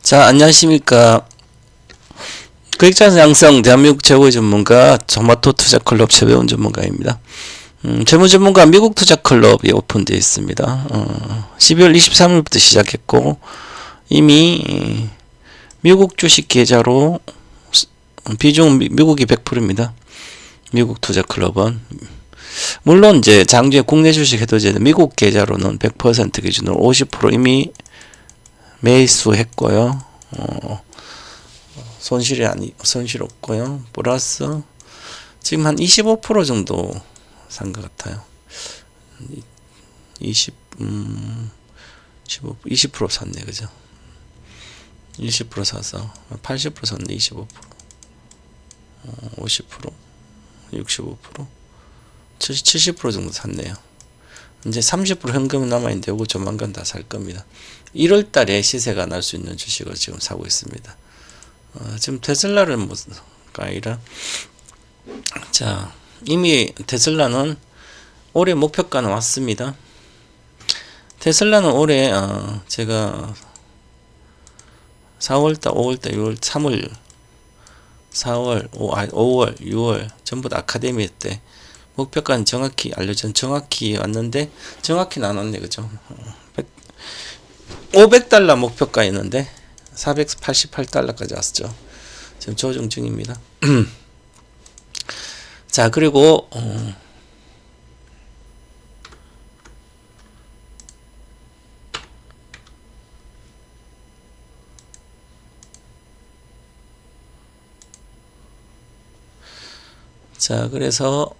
자, 안녕하십니까. 기획자 양성 대한민국 최고의 전문가 토마토 투자클럽 최배운 전문가입니다. 재무 전문가 미국 투자클럽이 오픈되어 있습니다. 12월 23일부터 시작했고 이미 미국 주식 계좌로 비중은 미국이 100%입니다. 미국 투자클럽은 물론 이제 장주에 국내 주식 해도제는 미국 계좌로는 100% 기준으로 50% 이미 매수했고요. 손실 없고요. 플러스 지금 한 25% 정도 산 것 같아요. 20% 샀네, 그죠? 20% 사서 80% 샀네, 25%, 50%, 65%, 70% 정도 샀네요. 이제 30% 현금이 남아있는데 이거 조만간 다 살 겁니다. 1월 달에 시세가 날 수 있는 주식을 지금 사고 있습니다. 지금 테슬라를 뭐가 아니라, 자, 이미 테슬라는 올해 목표가는 왔습니다. 테슬라는 올해, 제가 4월달, 5월달, 6월, 3월, 4월, 5월, 6월, 전부 다 아카데미 때 목표가는 정확히 정확히 왔는데, 정확히는 안 왔네, 그죠? 500달러 목표가였는데, 488달러까지 왔죠. 지금 조정 중입니다. 자, 그리고, 자, 그래서,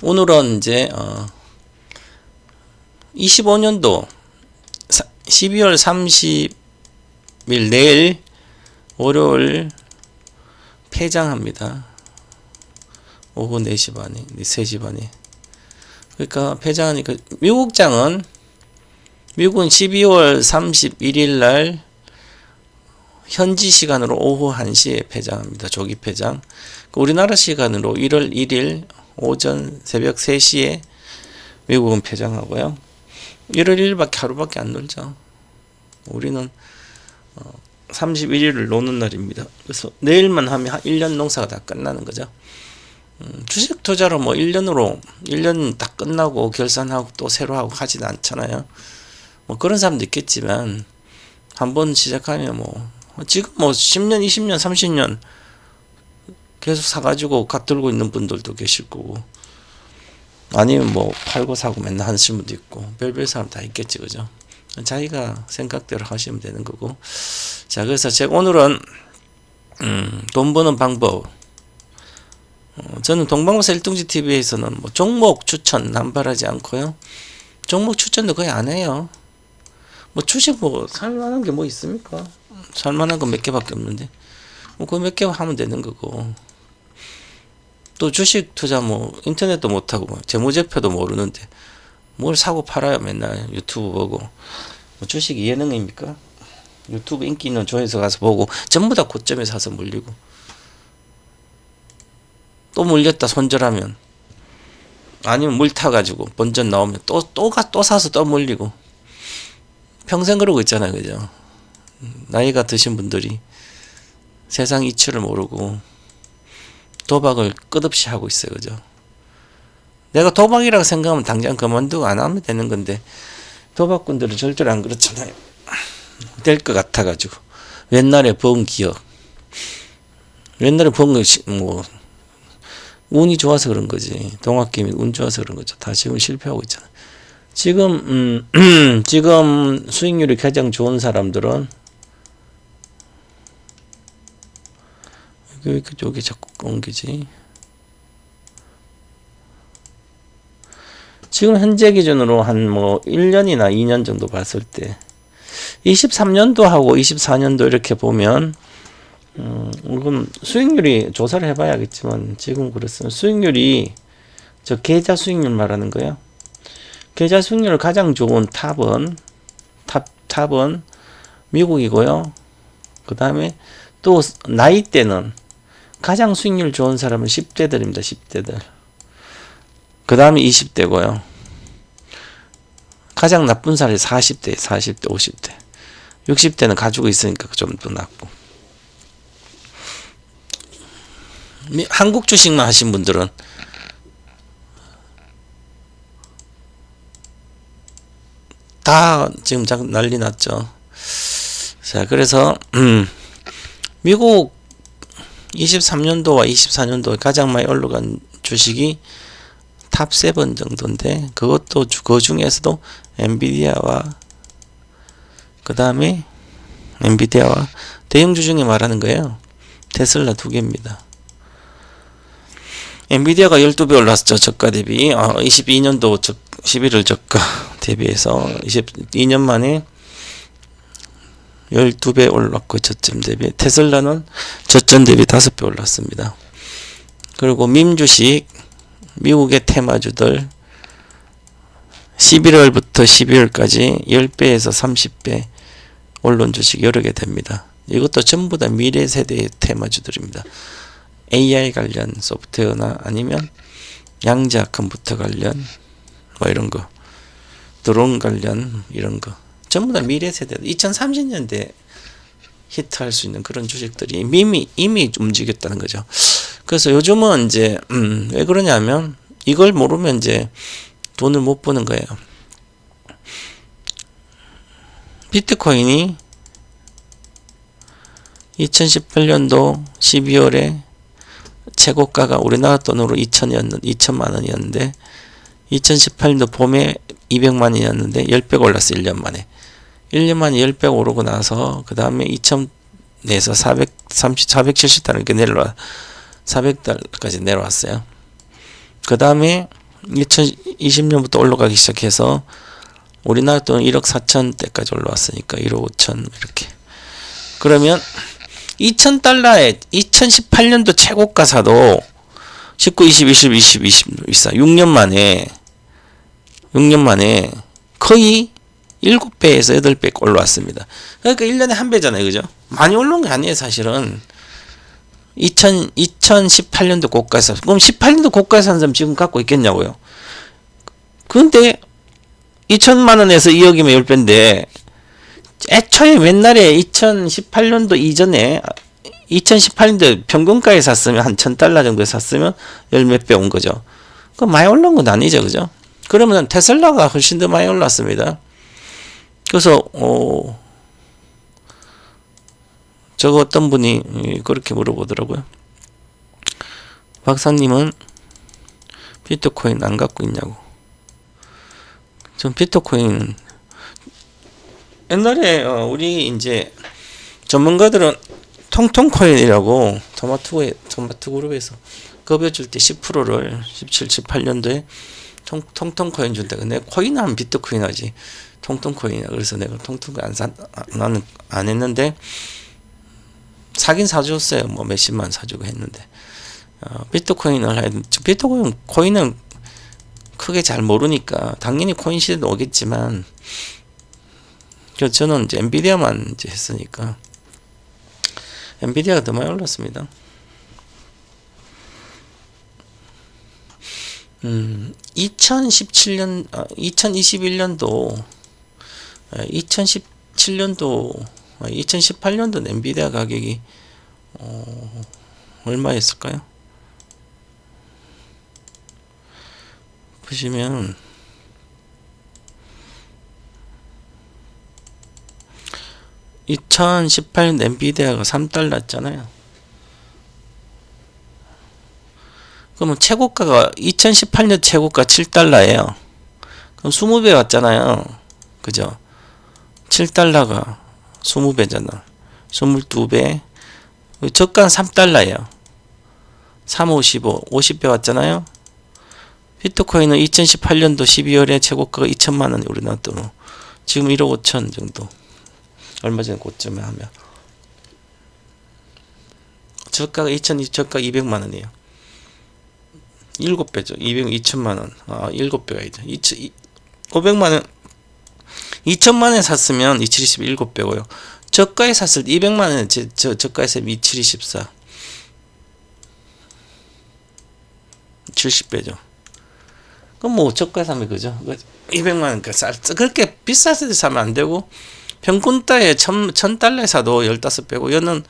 오늘은 이제 25년도 12월 30일 내일 월요일 폐장합니다. 오후 4시 반에 3시 반에. 그러니까 폐장하니까 미국은 12월 31일 날 현지 시간으로 오후 1시에 폐장합니다. 조기 폐장. 우리나라 시간으로 1월 1일 오전 새벽 3시에 미국은 폐장하고요. 1월 1일밖에 하루밖에 안 놀죠. 우리는 31일을 노는 날입니다. 그래서 내일만 하면 1년 농사가 다 끝나는 거죠. 주식 투자로 뭐 1년 다 끝나고 결산하고 또 새로 하고 하지는 않잖아요. 뭐 그런 사람도 있겠지만 한번 시작하면 지금 10년, 20년, 30년 계속 사가지고 갓들고 있는 분들도 계실 거고, 아니면 팔고 사고 맨날 하시는 분도 있고, 별별 사람 다 있겠지, 그죠? 자기가 생각대로 하시면 되는 거고. 자, 그래서 제가 오늘은, 돈 버는 방법. 저는 동방부사 일등지TV에서는 종목 추천 남발하지 않고요. 종목 추천도 거의 안 해요. 주식 살만한 게 있습니까? 살만한 거 몇 개밖에 없는데. 그거 몇 개 하면 되는 거고. 또 주식 투자 인터넷도 못하고 재무제표도 모르는데 뭘 사고 팔아요. 맨날 유튜브 보고. 주식이 예능입니까? 유튜브 인기 있는 조회수 가서 보고 전부 다 고점에 사서 물리고, 또 물렸다 손절하면, 아니면 물 타가지고 본전 나오면 또 사서 또 물리고, 평생 그러고 있잖아요, 그죠? 나이가 드신 분들이 세상 이치를 모르고 도박을 끝없이 하고 있어요, 그죠? 내가 도박이라고 생각하면 당장 그만두고 안 하면 되는 건데, 도박꾼들은 절대로 안 그렇잖아요. 될 것 같아가지고. 옛날에 번 기억. 옛날에 번 거, 운이 좋아서 그런 거지. 동학개미 운 좋아서 그런 거죠. 다 지금 실패하고 있잖아요. 지금 수익률이 가장 좋은 사람들은, 왜 이렇게 자꾸 옮기지? 지금 현재 기준으로 한 1년이나 2년 정도 봤을 때 23년도하고 24년도 이렇게 보면, 그럼 수익률이 조사를 해봐야겠지만 지금 그렇습니다. 수익률이 계좌 수익률 말하는 거예요. 계좌 수익률 가장 좋은 탑은 미국이고요. 그 다음에 또 나이대는 가장 수익률 좋은 사람은 10대들입니다. 10대들. 그 다음에 20대고요. 가장 나쁜 사람이 40대, 50대. 60대는 가지고 있으니까 좀 더 낫고. 한국 주식만 하신 분들은 다 지금 난리 났죠. 자, 그래서 미국 23년도와 24년도에 가장 많이 올라간 주식이 탑 7 정도인데, 그것도 그 중에서도 엔비디아와 그 다음에 엔비디아와 대형주 중에 말하는 거예요. 테슬라 두 개입니다. 엔비디아가 12배 올랐죠. 저가 대비. 22년도 11월 저가 대비해서 22년 만에 12배 올랐고, 저점 대비. 테슬라는 저점 대비 5배 올랐습니다. 그리고 밈주식, 미국의 테마주들 11월부터 12월까지 10배에서 30배 올른 주식 여러 개 됩니다. 이것도 전부 다 미래 세대의 테마주들입니다. AI 관련 소프트웨어나 아니면 양자 컴퓨터 관련 뭐 이런 거, 드론 관련 이런 거 전부 다 미래 세대, 2030년대 히트할 수 있는 그런 주식들이 이미 움직였다는 거죠. 그래서 요즘은 이제 왜 그러냐면 이걸 모르면 이제 돈을 못 버는 거예요. 비트코인이 2018년도 12월에 최고가가 우리나라 돈으로 2천만 원이었는데 2018년도 봄에 200만 원이었는데 10배 올랐어. 1년 만에 10배 오르고 나서 그 다음에 2000에서 470달러 이렇게 400달러까지 내려왔어요. 그 다음에 2020년부터 올라가기 시작해서 우리나라 돈 1억 4천대까지 올라왔으니까 1억 5천 이렇게. 그러면 2,000달러에 2018년도 최고가 사도 19, 20, 24 6년 만에 거의 7배에서 8배 올라왔습니다. 그러니까 1년에 한 배잖아요. 그죠? 많이 올라온 게 아니에요. 사실은 2018년도 고가 사, 그럼 18년도 고가 산 사람 지금 갖고 있겠냐고요. 근데 2천만 원에서 2억이면 10배인데 애초에 옛날에 2018년도 이전에 2018년도 평균가에 샀으면 한 1,000달러 정도에 샀으면 열 몇 배 온 거죠. 그 많이 올라온 건 아니죠. 그죠? 그러면 테슬라가 훨씬 더 많이 올랐습니다. 그래서 저거 어떤 분이 그렇게 물어보더라고요. 박사님은 비트코인 안 갖고 있냐고. 전 비트코인 옛날에 우리 이제 전문가들은 통통코인이라고 토마토 그룹에서 급여줄 때 10%를 17, 18년도에 통통코인 준다. 근데 코인 하면 비트코인 하지. 통통코인이야. 그래서 내가 통통코인 나는 안 했는데 사긴 사줬어요. 뭐 몇십만 사주고 했는데 비트코인은 크게 잘 모르니까 당연히 코인 시대도 오겠지만 저는 이제 엔비디아만 이제 했으니까 엔비디아가 더 많이 올랐습니다. 2017년 2021년도 2018년도 엔비디아 가격이 얼마였을까요? 보시면 2018년 엔비디아가 3달러였잖아요. 그러면 최고가가 2018년 최고가 7달러예요. 그럼 20배 왔잖아요. 그죠? 7달러가 20배잖아. 22배. 저가는 3달러예요. 3, 55, 50배 왔잖아요. 비트코인은 2018년도 12월에 최고가가 2천만 원이 우리나라 돈으로. 지금 1억 5천 정도. 얼마 전에 고점에 하면. 저가가 200만 원이에요. 7배죠. 2천만 원. 7배가 500만 원. 2천만 원에 샀으면 27배고요. 저가에 샀을 때 200만 원에 저가에 샀으면 2724. 70배죠. 그럼 뭐 저가에 사면 그죠? 200만 원 그렇게 비쌌을 때 사면 안 되고 평균 따에 1000달러에 사도 15배고 얘는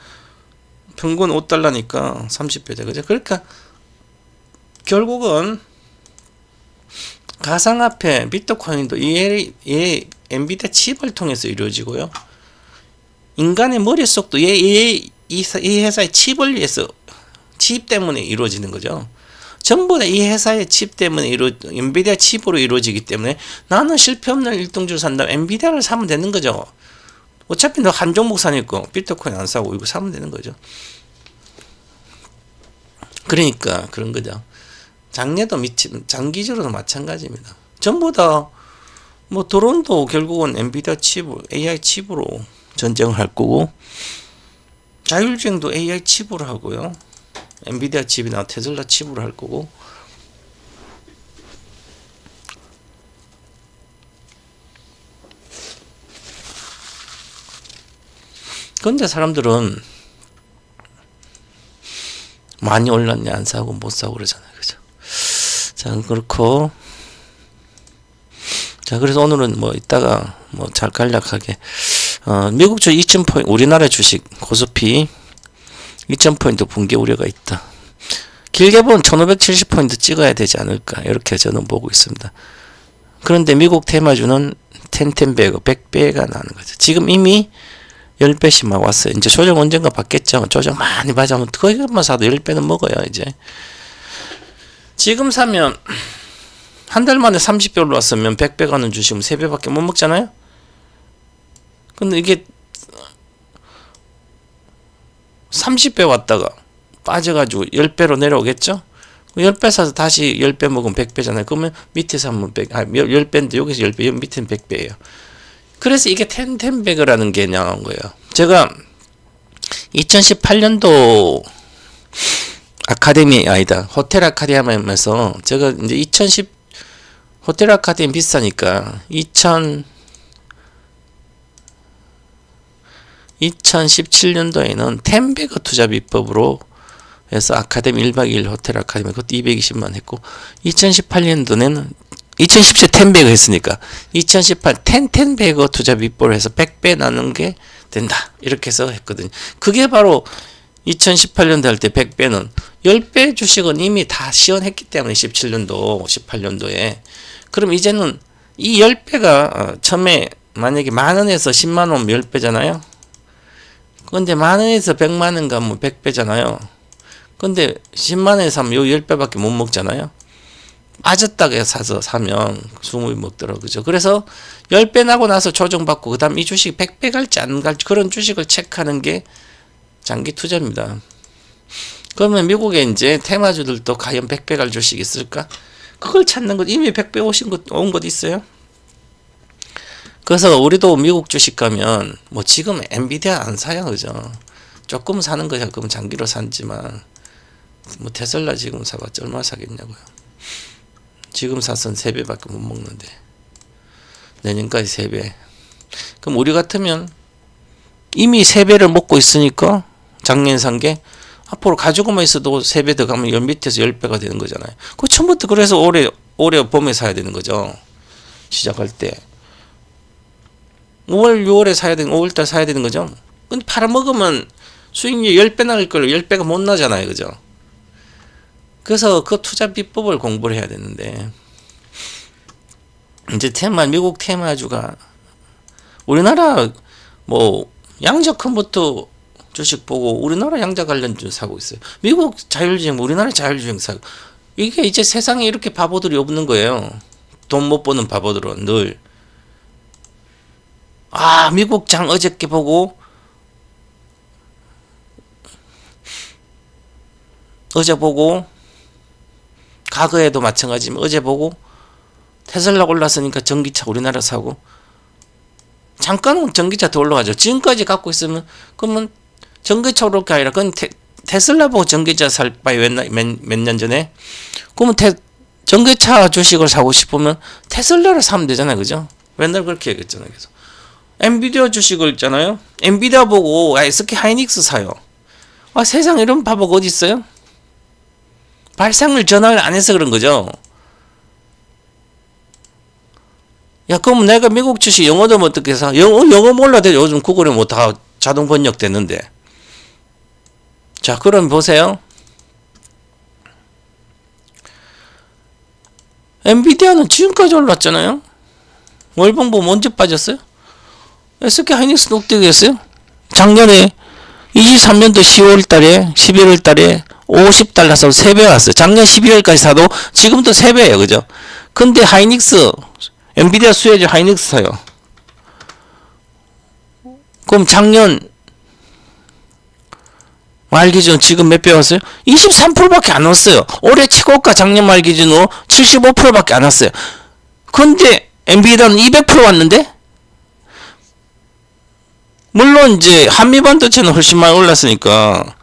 평균 5달러니까 30배죠. 그죠? 그러니까 결국은 가상화폐 비트코인도 이 엔비디아 칩을 통해서 이루어지고요. 인간의 머릿속도 이 회사의 칩을 위해서 칩 때문에 이루어지는 거죠. 전부 다 이 회사의 칩 때문에 엔비디아 칩으로 이루어지기 때문에 나는 실패 없는 1등주를 산다면 엔비디아를 사면 되는 거죠. 어차피 너 한 종목 사니까 비트코인 안 사고 이거 사면 되는 거죠. 그러니까 그런 거죠. 장래도 장기적으로도 마찬가지입니다. 전부 다 뭐 드론도 결국은 엔비디아 칩, AI 칩으로 전쟁을 할 거고 자율주행도 AI 칩으로 하고요. 엔비디아 칩이나 테슬라 칩으로 할 거고 근데 사람들은 많이 올랐네 안 사고 못 사고 그러잖아요. 그죠? 자, 그렇고 자, 그래서 오늘은 뭐 이따가 뭐 잘 간략하게 미국 주 2000포인트 우리나라 주식 코스피 2000포인트 붕괴 우려가 있다. 길게 보면 1570포인트 찍어야 되지 않을까 이렇게 저는 보고 있습니다. 그런데 미국 테마주는 10배고 100배가 나는 거죠. 지금 이미 10배씩 막 왔어요. 이제 조정 언젠가 받겠죠. 조정 많이 받으면 거기만 사도 10배는 먹어요. 이제 지금 사면 한 달 만에 30배 올라왔으면 100배 가는 주식은 3배밖에 못 먹잖아요. 근데 이게 30배 왔다가 빠져가지고 10배로 내려오겠죠? 10배 사서 다시 10배 먹으면 100배잖아요. 그러면 밑에서 하면 10배인데 여기서 10배, 여기 밑에는 100배예요. 그래서 이게 10배라는 게 나온 거예요. 제가 2018년도 호텔 아카데미에서 제가 이제 호텔 아카데미 비싸니까 2017년도에는 10배거 투자 비법으로 해서 아카데미 1박 2일 호텔 아카데미 그것도 220만 했고 2018년도에는 2017 10배거 했으니까 2018 10배거 투자 비법을 해서 100배 나눈 게 된다 이렇게 해서 했거든요. 그게 바로 2018년도 할 때 100배는 10배 주식은 이미 다 시연했기 때문에 17년도 18년도에 그럼 이제는 이 10배가 처음에 만약에 만원에서 10만원 10배잖아요. 근데 만원에서 100만원 가면 100배잖아요. 근데 10만원에 사면 요 10배밖에 못 먹잖아요. 빠졌다가 사서 사면 20배 먹더라고요. 그죠? 그래서 10배 나고 나서 조정받고 그 다음 이 주식 100배 갈지 안 갈지 그런 주식을 체크하는 게 장기 투자입니다. 그러면 미국에 이제 테마주들도 과연 100배 갈 주식이 있을까? 그걸 찾는 것 이미 100배 온 것 있어요. 그래서 우리도 미국 주식 가면 뭐 지금 엔비디아 안 사요. 그죠? 조금 사는 거야. 그럼 장기로 산지만 뭐 테슬라 지금 사봤자 얼마 사겠냐고요. 지금 사선 3배밖에 못 먹는데 내년까지 3배. 그럼 우리 같으면 이미 3배를 먹고 있으니까 작년 산 게 앞으로 가지고만 있어도 3배 더 가면 밑에서 10배가 되는 거잖아요. 그 처음부터 그래서 올해 봄에 사야 되는 거죠. 시작할 때 5월 6월에 사야 되는 5월달 사야 되는 거죠. 근데 팔아먹으면 수익률이 10배 나올 걸로 10배가 못 나잖아요. 그죠? 그래서 그 투자 비법을 공부를 해야 되는데 이제 미국 테마주가 우리나라 뭐 양자 컴퓨터 주식 보고 우리나라 양자 관련주 사고 있어요. 미국 자율주행, 우리나라 자율주행 사고. 이게 이제 세상에 이렇게 바보들이 없는 거예요. 돈 못 버는 바보들은 늘. 미국 장 어저께 보고 어제 보고 과거에도 마찬가지지만 어제 보고 테슬라 올랐으니까 전기차 우리나라 사고 잠깐은 전기차 더 올라가죠. 지금까지 갖고 있으면 그러면 전기차 오를 게 아니라 그건 테슬라 보고 전기차 살 바에 몇 년 전에 그러면 전기차 주식을 사고 싶으면 테슬라를 사면 되잖아요. 그죠? 맨날 그렇게 얘기했잖아요. 그래서 엔비디아 주식을 있잖아요. 엔비디아 보고 SK 하이닉스 사요. 세상에 이런 바보가 어디 있어요? 발상을 전환을 안 해서 그런 거죠. 야, 그럼 내가 미국 주식 영어도 못 듣게 사. 영어 몰라도 요즘 구글에 뭐 다 자동 번역 되는데. 자, 그럼 보세요. 엔비디아는 지금까지 올랐잖아요. 월봉 보면 언제 빠졌어요? SK 하이닉스는 어떻게 됐어요? 작년에 23년도 10월 달에 11월 달에 $50 사도 3배 왔어요. 작년 12월까지 사도 지금도 3배예요. 그죠? 근데 하이닉스 엔비디아 수혜주 하이닉스 사요. 그럼 작년 말 기준 지금 몇 배 왔어요? 23%밖에 안 왔어요. 올해 최고가 작년 말 기준으로 75%밖에 안 왔어요. 근데 엔비디아는 200% 왔는데? 물론 이제 한미반도체는 훨씬 많이 올랐으니까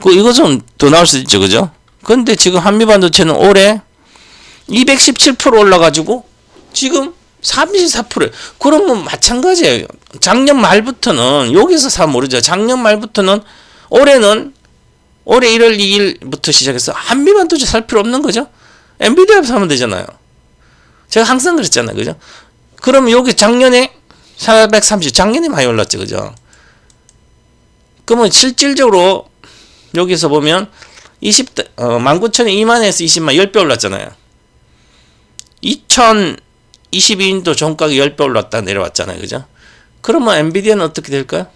이거 좀 더 나올 수 있죠. 그죠? 근데 지금 한미반도체는 올해 217% 올라가지고 지금 34%. 그러면 마찬가지예요. 작년 말부터는 여기서 사 모르죠. 작년 말부터는 올해 1월 2일부터 시작해서 한미반도체 살 필요 없는 거죠. 엔비디아 사면 되잖아요. 제가 항상 그랬잖아요. 그죠? 그럼 여기 작년에 430, 작년에 많이 올랐죠. 그죠? 그러면 실질적으로 여기서 보면 19,000에 2만에서 20만 10배 올랐잖아요. 2022년도 종가가 10배 올랐다 내려왔잖아요. 그죠? 그러면 엔비디아는 어떻게 될까요?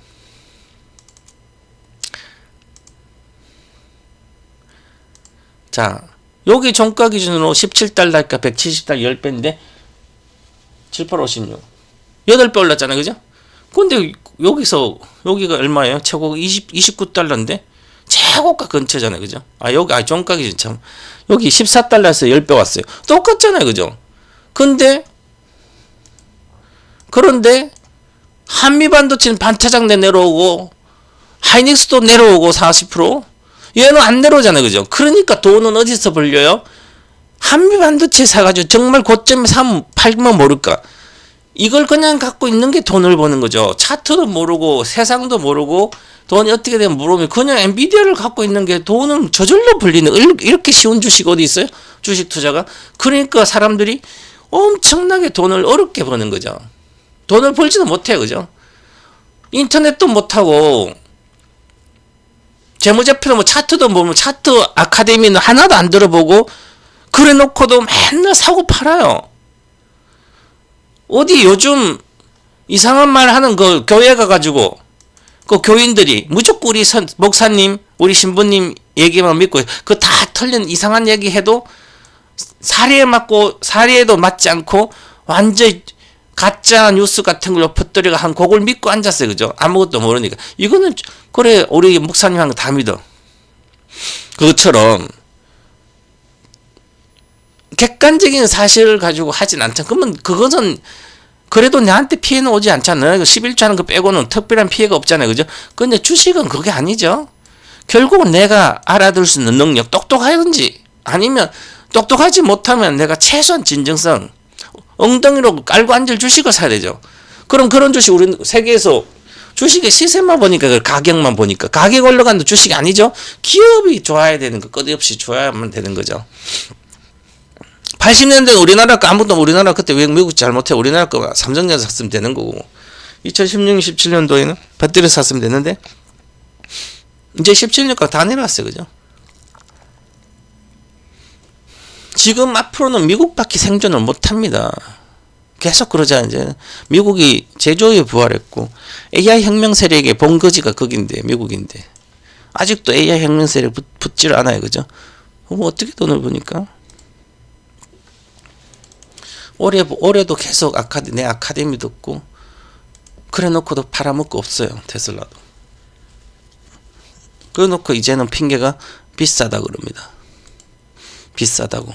자, 여기 종가 기준으로 17달러니까 170달러 10배인데 7, 8, 56 8배 올랐잖아요. 그죠? 근데 여기가 얼마예요? 최고가 29달러인데 최고가 근처잖아요. 그죠? 여기 종가 기준 참 여기 14달러에서 10배 왔어요. 똑같잖아요. 그죠? 그런데 한미반도체는 반타작내 내려오고 하이닉스도 내려오고 40% 얘는 안 내려오잖아요. 그죠? 그러니까 돈은 어디서 벌려요? 한미반도체 사가지고 정말 고점에 팔면 모를까? 이걸 그냥 갖고 있는 게 돈을 버는 거죠. 차트도 모르고 세상도 모르고 돈이 어떻게 되면 모르면 그냥 엔비디아를 갖고 있는 게 돈은 저절로 벌리는 이렇게 쉬운 주식 어디 있어요? 주식 투자가. 그러니까 사람들이 엄청나게 돈을 어렵게 버는 거죠. 돈을 벌지도 못해요. 그죠? 인터넷도 못하고 재무제표도 뭐 차트도 보면 차트 아카데미는 하나도 안 들어보고 그래 놓고도 맨날 사고 팔아요. 어디 요즘 이상한 말 하는 그 교회 가가지고 그 교인들이 무조건 우리 목사님 우리 신부님 얘기만 믿고 그 다 틀린 이상한 얘기 해도 사례에도 맞지 않고 완전 가짜 뉴스 같은 걸로 퍼뜨려가 한 그걸 믿고 앉았어요. 그죠? 아무것도 모르니까. 이거는 그래 우리 목사님 한 거 다 믿어. 그것처럼 객관적인 사실을 가지고 하진 않잖아. 그러면 그것은 그래도 내한테 피해는 오지 않잖아요. 11조 하는 거 빼고는 특별한 피해가 없잖아요. 그죠? 근데 주식은 그게 아니죠. 결국은 내가 알아들 수 있는 능력, 똑똑하든지 아니면 똑똑하지 못하면 내가 최소한 진정성, 엉덩이로 깔고 앉을 주식을 사야 되죠. 그럼 그런 주식 우리 세계에서 주식의 시세만 보니까 가격만 보니까 가격 올라가는 주식이 아니죠. 기업이 좋아야 되는 거 끝없이 좋아야만 되는 거죠. 80년대는 우리나라 거 아무도 우리나라 그때 왜 미국 잘못해 우리나라 거 삼성전자 샀으면 되는 거고 2016, 17년도에는 배터리 샀으면 되는데 이제 17년까지 다 내려왔어요. 그죠? 지금 앞으로는 미국밖에 생존을 못합니다. 계속 그러잖아요. 이제 미국이 제조업에 부활했고 AI 혁명 세력의 본거지가 거긴데 미국인데 아직도 AI 혁명 세력 붙질 않아요. 그죠? 그럼 어떻게 돈을 버니까? 올해도 계속 내 아카데미 듣고 그래 놓고도 팔아먹고 없어요. 테슬라도. 그래 놓고 이제는 핑계가 비싸다 그럽니다. 비싸다고.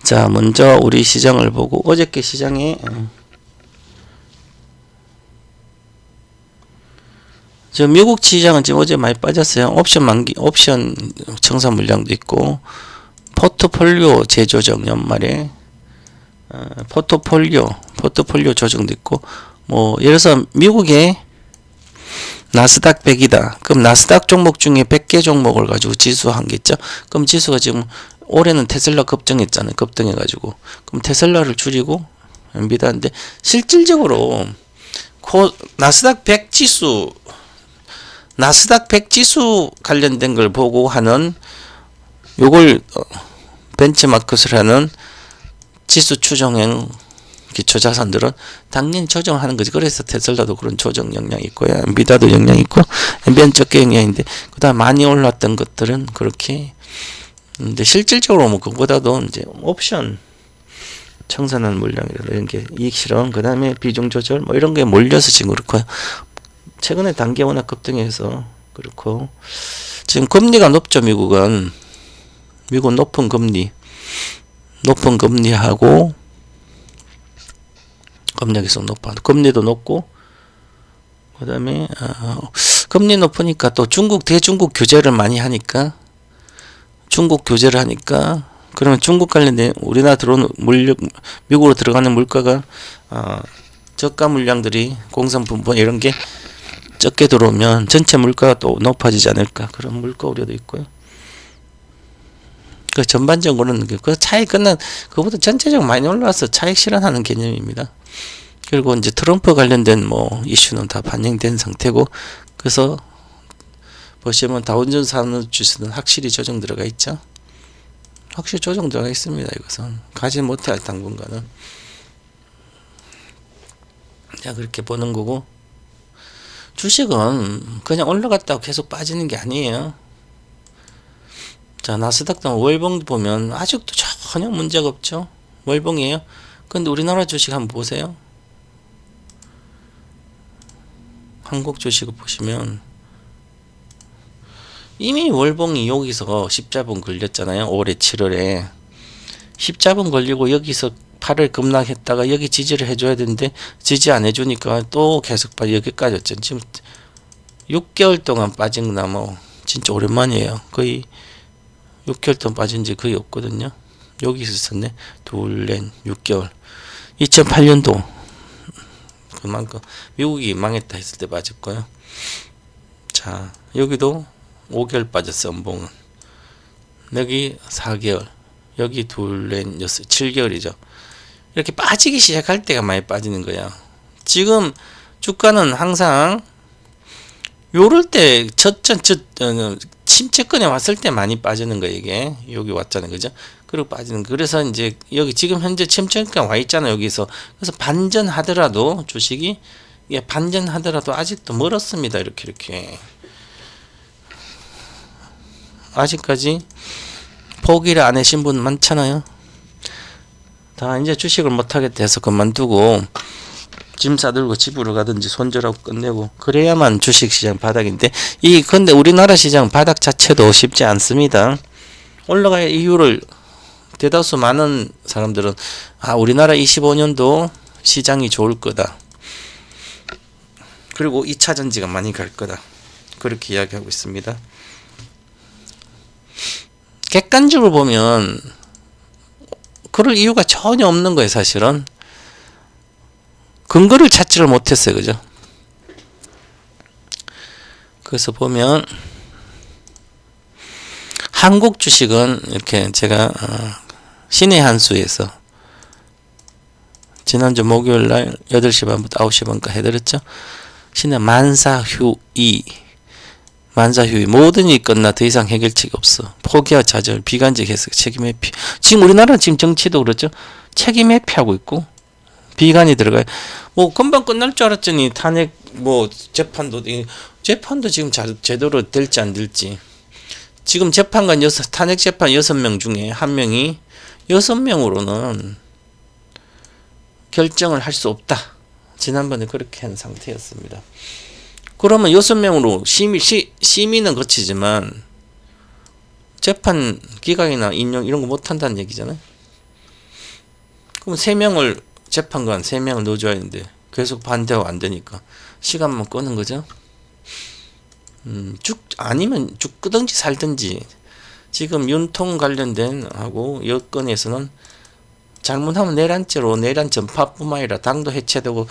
자, 먼저 우리 시장을 보고 어저께 시장에 저 미국 시장은 지금 어제 많이 빠졌어요. 옵션 청산 물량도 있고 포트폴리오 재조정 연말에 포트폴리오 조정도 있고 뭐 예를 들어서 미국의 나스닥 100이다. 그럼 나스닥 종목 중에 100개 종목을 가지고 지수 한 개 있죠. 그럼 지수가 지금 올해는 테슬라 급등했잖아요. 급등해가지고. 그럼 테슬라를 줄이고 엔비디아인데 실질적으로 나스닥 100 지수 관련된 걸 보고 하는 요걸 벤치마크를 하는 지수 추정형 기초 자산들은 당연히 조정하는 거지. 그래서 테슬라도 그런 조정 영향이 있고요. 엔비디아도 영향이 있고, 엔비디아는 적게 영향인데, 그 다음 많이 올랐던 것들은 그렇게, 근데 실질적으로 뭐 그거보다도 이제 옵션, 청산한 물량이라 이런 게 이익 실현, 그 다음에 비중 조절, 뭐 이런 게 몰려서 지금 그렇고요. 최근에 단기 워낙 급등해서 그렇고, 지금 금리가 높죠, 미국은. 미국 높은 금리하고, 금리 계속 높아. 금리도 높고, 그 다음에, 금리 높으니까 또 대중국 규제를 많이 하니까, 그러면 중국 관련된 우리나라 들어오는 미국으로 들어가는 물가가, 저가 물량들이 공산품번 이런 게 적게 들어오면 전체 물가가 또 높아지지 않을까. 그런 물가 우려도 있고요. 그 전반적으로는 그 차익 그보다 전체적으로 많이 올라와서 차익 실현하는 개념입니다. 그리고 이제 트럼프 관련된 뭐 이슈는 다 반영된 상태고, 그래서 보시면 다운존스 산업지수는 확실히 조정 들어가 있죠. 확실히 조정 들어가 있습니다. 이것은 가지 못할 당분간은. 자, 그렇게 보는 거고, 주식은 그냥 올라갔다고 계속 빠지는 게 아니에요. 자, 나스닥도 월봉 보면 아직도 전혀 문제가 없죠. 월봉이에요. 근데 우리나라 주식 한번 보세요. 한국 주식을 보시면 이미 월봉이 여기서 십자봉 걸렸잖아요. 올해 7월에 십자봉 걸리고 여기서 8월 급락했다가 여기 지지를 해줘야 되는데 지지 안 해주니까 또 계속 여기까지 왔죠. 지금 6개월 동안 빠진 거나 뭐 진짜 오랜만이에요. 거의 6개월 동안 빠진 지 거의 없거든요. 여기서 있었네. 6개월. 2008년도 그만큼 미국이 망했다 했을 때 빠졌고요. 자, 여기도 5개월 빠졌어. 연봉은. 여기 4개월. 여기 7개월이죠. 이렇게 빠지기 시작할 때가 많이 빠지는 거야. 지금 주가는 항상 요럴 때 침체권에 왔을 때 많이 빠지는 거. 이게 여기 왔잖아요, 그죠? 그리고 빠지는 거. 그래서 이제 여기 지금 현재 침체권 와 있잖아요, 여기서. 그래서 반전하더라도 주식이 반전하더라도 아직도 멀었습니다. 이렇게 아직까지 포기를 안 하신 분 많잖아요. 다 이제 주식을 못하게 돼서 그만두고 짐 싸들고 집으로 가든지 손절하고 끝내고 그래야만 주식시장 바닥인데, 근데 우리나라 시장 바닥 자체도 쉽지 않습니다. 올라갈 이유를 대다수 많은 사람들은 우리나라 25년도 시장이 좋을 거다. 그리고 2차 전지가 많이 갈 거다. 그렇게 이야기하고 있습니다. 객관적으로 보면 그럴 이유가 전혀 없는 거예요, 사실은. 근거를 찾지를 못했어요, 그죠? 그래서 보면 한국 주식은 이렇게 제가 신의 한수에서 지난주 목요일 날 8시 반부터 9시 반까지 해드렸죠. 신의 만사휴이 모든 일이 끝나 더 이상 해결책이 없어. 포기와 좌절, 비관적 해석, 책임 회피. 지금 우리나라는 지금 정치도 그렇죠. 책임 회피하고 있고 비관이 들어가요. 뭐 금방 끝날 줄 알았더니 탄핵 재판도 지금 제대로 될지 안 될지. 지금 재판관 탄핵 재판 6명 중에 1명이 6명으로는 결정을 할 수 없다. 지난번에 그렇게 한 상태였습니다. 그러면 6명으로 심의는 거치지만 재판 기각이나 인용 이런 거 못한다는 얘기잖아요. 그럼 3명을 재판관 3명을 넣어줘야 하는데 계속 반대하고 안 되니까 시간만 끄는 거죠. 아니면 죽든지 살든지. 지금 윤통 관련된 하고 여건에서는 잘못하면 내란 전파뿐만 아니라 당도 해체되고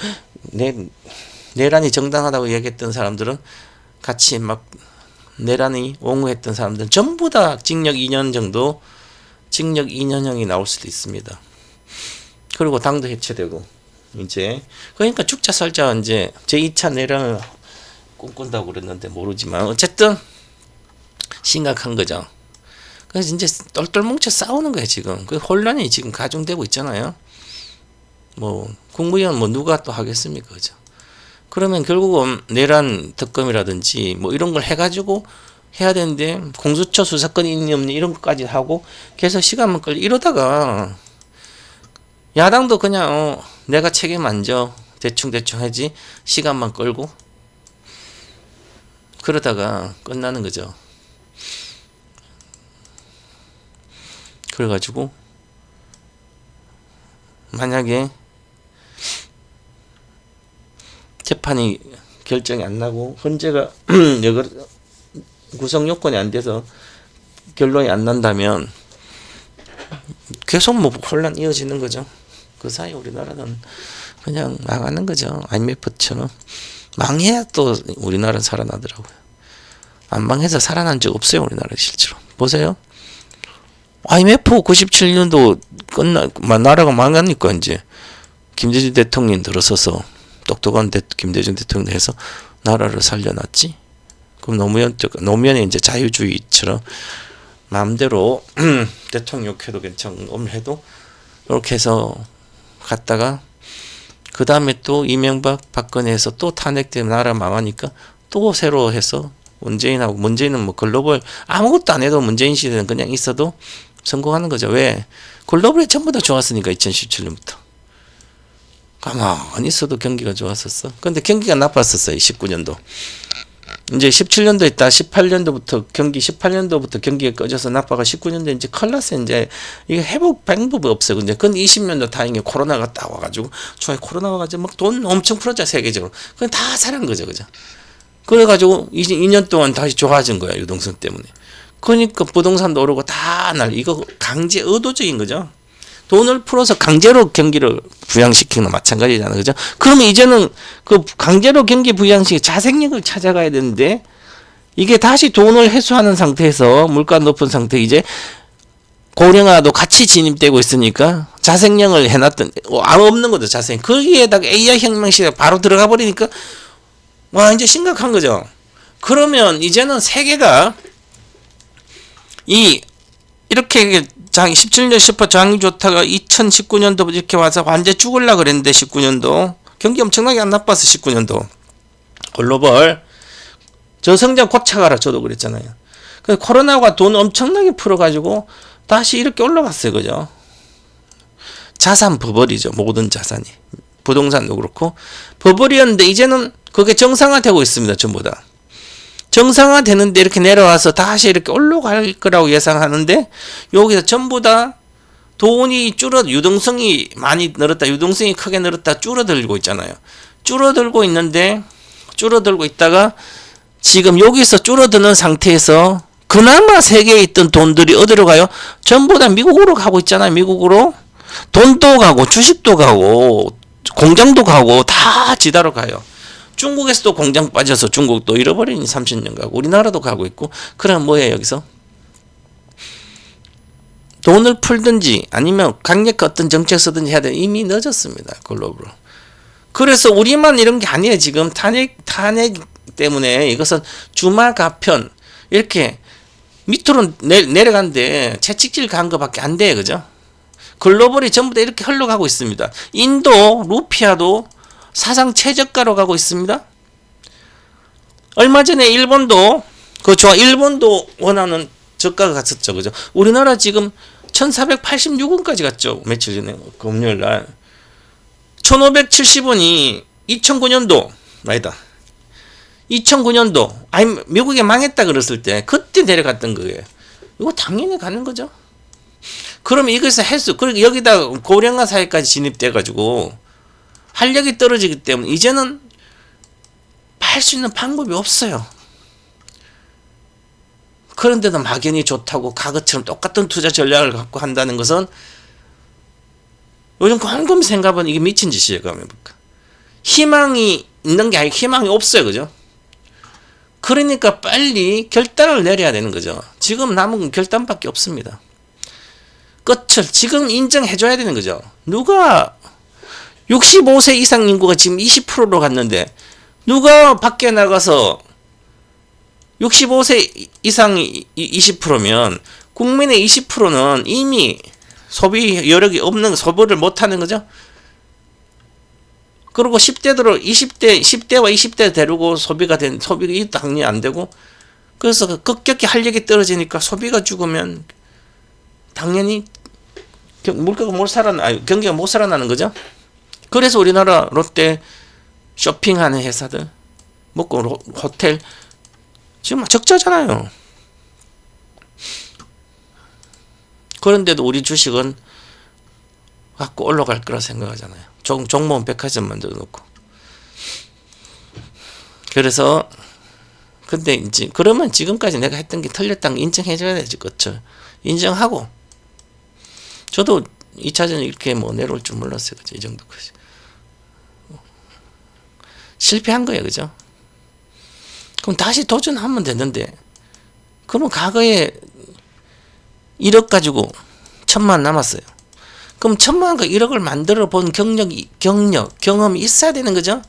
내란이 정당하다고 얘기했던 사람들은 같이 막 내란이 옹호했던 사람들 전부 다 징역 2년 정도, 징역 2년형이 나올 수도 있습니다. 그리고 당도 해체되고 이제 그러니까 죽자 살자 이제 제2차 내란을 꿈꾼다고 그랬는데 모르지만 어쨌든 심각한 거죠. 그래서 이제 똘똘 뭉쳐 싸우는 거예요 지금. 그 혼란이 지금 가중되고 있잖아요. 뭐 국무위원 뭐 누가 또 하겠습니까, 그죠? 그러면 결국은 내란 특검이라든지 뭐 이런 걸 해가지고 해야 되는데 공수처 수사권이 있니 없니 이런 것까지 하고 계속 시간만 끌 이러다가 야당도 그냥 내가 책임 안 져 대충 하지 시간만 끌고 그러다가 끝나는 거죠. 그래가지고 만약에 재판이 결정이 안 나고 헌재가 구성 요건이 안 돼서 결론이 안 난다면 계속 뭐 혼란 이어지는 거죠. 그 사이 우리나라는 그냥 망하는 거죠. IMF처럼 망해야 또 우리나라는 살아나더라고요. 안 망해서 살아난 적 없어요, 우리나라 실제로. 보세요. IMF 97년도 나라가 망하니까 이제 김대중 대통령 들어서서 똑똑한 김대중 대통령 해서 나라를 살려놨지. 그럼 노무현의 이제 자유주의처럼 마음대로 대통령 욕해도 괜찮고 해도 이렇게 해서 갔다가 그 다음에 또 이명박 박근혜에서 또 탄핵되면 나라 망하니까 또 새로 해서 문재인은 뭐 글로벌 아무것도 안 해도 문재인 시대는 그냥 있어도 성공하는 거죠. 왜? 글로벌이 전부 다 좋았으니까 2017년부터. 가만히 있어도 경기가 좋았었어. 근데 경기가 나빴었어요. 19년도. 이제 17년도 있다. 18년도부터 경기가 꺼져서 나빠가 19년도 이제 큰일 났어요. 이제 이게 회복 방법이 없어요. 근데 20년도 다행히 코로나가 딱 와가지고 초에 코로나 와가지고 막 돈 엄청 풀었죠. 세계적으로. 그건 다 잘한 거죠. 그죠? 그래가지고 이제 2년 동안 다시 좋아진 거야. 유동성 때문에. 그러니까 부동산도 오르고 이거 강제 의도적인 거죠. 돈을 풀어서 강제로 경기를 부양시키는 거 마찬가지잖아요. 그죠? 그러면 이제는 그 강제로 경기 부양시키 자생력을 찾아가야 되는데 이게 다시 돈을 회수하는 상태에서 물가 높은 상태 이제 고령화도 같이 진입되고 있으니까 자생력을 해놨던 아무 없는 거죠. 자생. 거기에다가 AI 혁명 시대에 바로 들어가 버리니까 와 이제 심각한 거죠. 그러면 이제는 세계가 이렇게 17년 10% 장이 좋다가 2019년도 이렇게 와서 완전 죽으려고 그랬는데 19년도 경기 엄청나게 안 나빠서 19년도 글로벌 저성장 고쳐가라 저도 그랬잖아요. 코로나가 돈 엄청나게 풀어가지고 다시 이렇게 올라갔어요. 그죠? 자산 버블이죠. 모든 자산이. 부동산도 그렇고 버블이었는데 이제는 그게 정상화되고 있습니다. 전부 다. 정상화되는데 이렇게 내려와서 다시 이렇게 올라갈 거라고 예상하는데 여기서 전부 다 돈이 유동성이 많이 늘었다. 유동성이 크게 늘었다. 줄어들고 있잖아요. 줄어들고 있다가 지금 여기서 줄어드는 상태에서 그나마 세계에 있던 돈들이 어디로 가요? 전부 다 미국으로 가고 있잖아요. 미국으로. 돈도 가고 주식도 가고 공장도 가고 다 지다로 가요. 중국에서도 공장 빠져서 중국도 잃어버린 30년 가고 우리나라도 가고 있고 그럼 뭐예요 여기서? 돈을 풀든지 아니면 강력한 어떤 정책 쓰든지 해야 돼. 이미 늦었습니다. 글로벌. 그래서 우리만 이런 게 아니에요. 지금 탄핵 때문에 이것은 주마가편 이렇게 밑으로 내려간데 채찍질 간 거밖에 안 돼요. 그죠? 글로벌이 전부 다 이렇게 흘러가고 있습니다. 인도 루피아도 사상 최저가로 가고 있습니다. 얼마 전에 일본도 일본도 원하는 저가가 갔었죠. 그죠? 우리나라 지금 1486원까지 갔죠. 며칠 전에 금요일 날 1570원이 2009년도 아니다. 2009년도 아니 미국이 망했다 그랬을 때 그때 내려갔던 거예요. 이거 당연히 가는 거죠. 그러면 이것을 그리고 여기다 고령화 사회까지 진입돼 가지고 활력이 떨어지기 때문에 이제는 팔 수 있는 방법이 없어요. 그런데도 막연히 좋다고 과거처럼 똑같은 투자 전략을 갖고 한다는 것은 요즘 곰곰이 생각하면 이게 미친 짓이에요. 희망이 있는 게 아니고 희망이 없어요. 그죠? 그러니까 빨리 결단을 내려야 되는 거죠. 지금 남은 건 결단밖에 없습니다. 끝을 지금 인정해줘야 되는 거죠. 누가 65세 이상 인구가 지금 20%로 갔는데 누가 밖에 나가서 65세 이상 20%면 국민의 20%는 이미 소비 여력이 없는 소비를 못하는 거죠. 그리고 10대와 20대 데리고 소비가 당연히 안 되고, 그래서 급격히 활력이 떨어지니까 소비가 죽으면 당연히 경기가 못 살아나는 거죠. 그래서 우리나라 롯데 쇼핑하는 회사들, 먹고 호텔 지금 적자잖아요. 그런데도 우리 주식은 갖고 올라갈 거라 생각하잖아요. 종목은 백화점 만들어 놓고. 그래서 근데 이제 그러면 지금까지 내가 했던 게 틀렸다는 거 인정해줘야 되지. 그렇죠. 인정하고, 저도 2차전에 이렇게 뭐 내려올 줄 몰랐어요. 그죠? 이 정도까지 실패한 거예요. 그죠? 그럼 다시 도전하면 되는데, 그러면 과거에 1억 가지고 1,000만 남았어요. 그럼 1,000만원과 1억을 만들어 본 경험이 있어야 되는 거죠.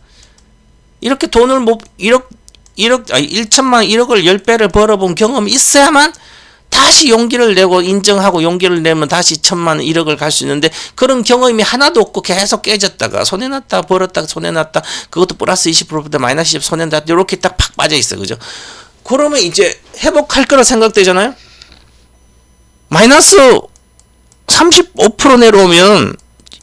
이렇게 돈을 1,000만 1억을 10배를 벌어본 경험이 있어야만 다시 용기를 내고 인정하고 용기를 내면 다시 1,000만 1억을 갈 수 있는데, 그런 경험이 하나도 없고 계속 깨졌다가 손해났다 벌었다가 손해났다, 그것도 플러스 20%보다 마이너스 10 손해났다, 이렇게 딱 팍 빠져있어. 그죠? 그러면 이제 회복할 거라 생각되잖아요. 마이너스 35% 내려오면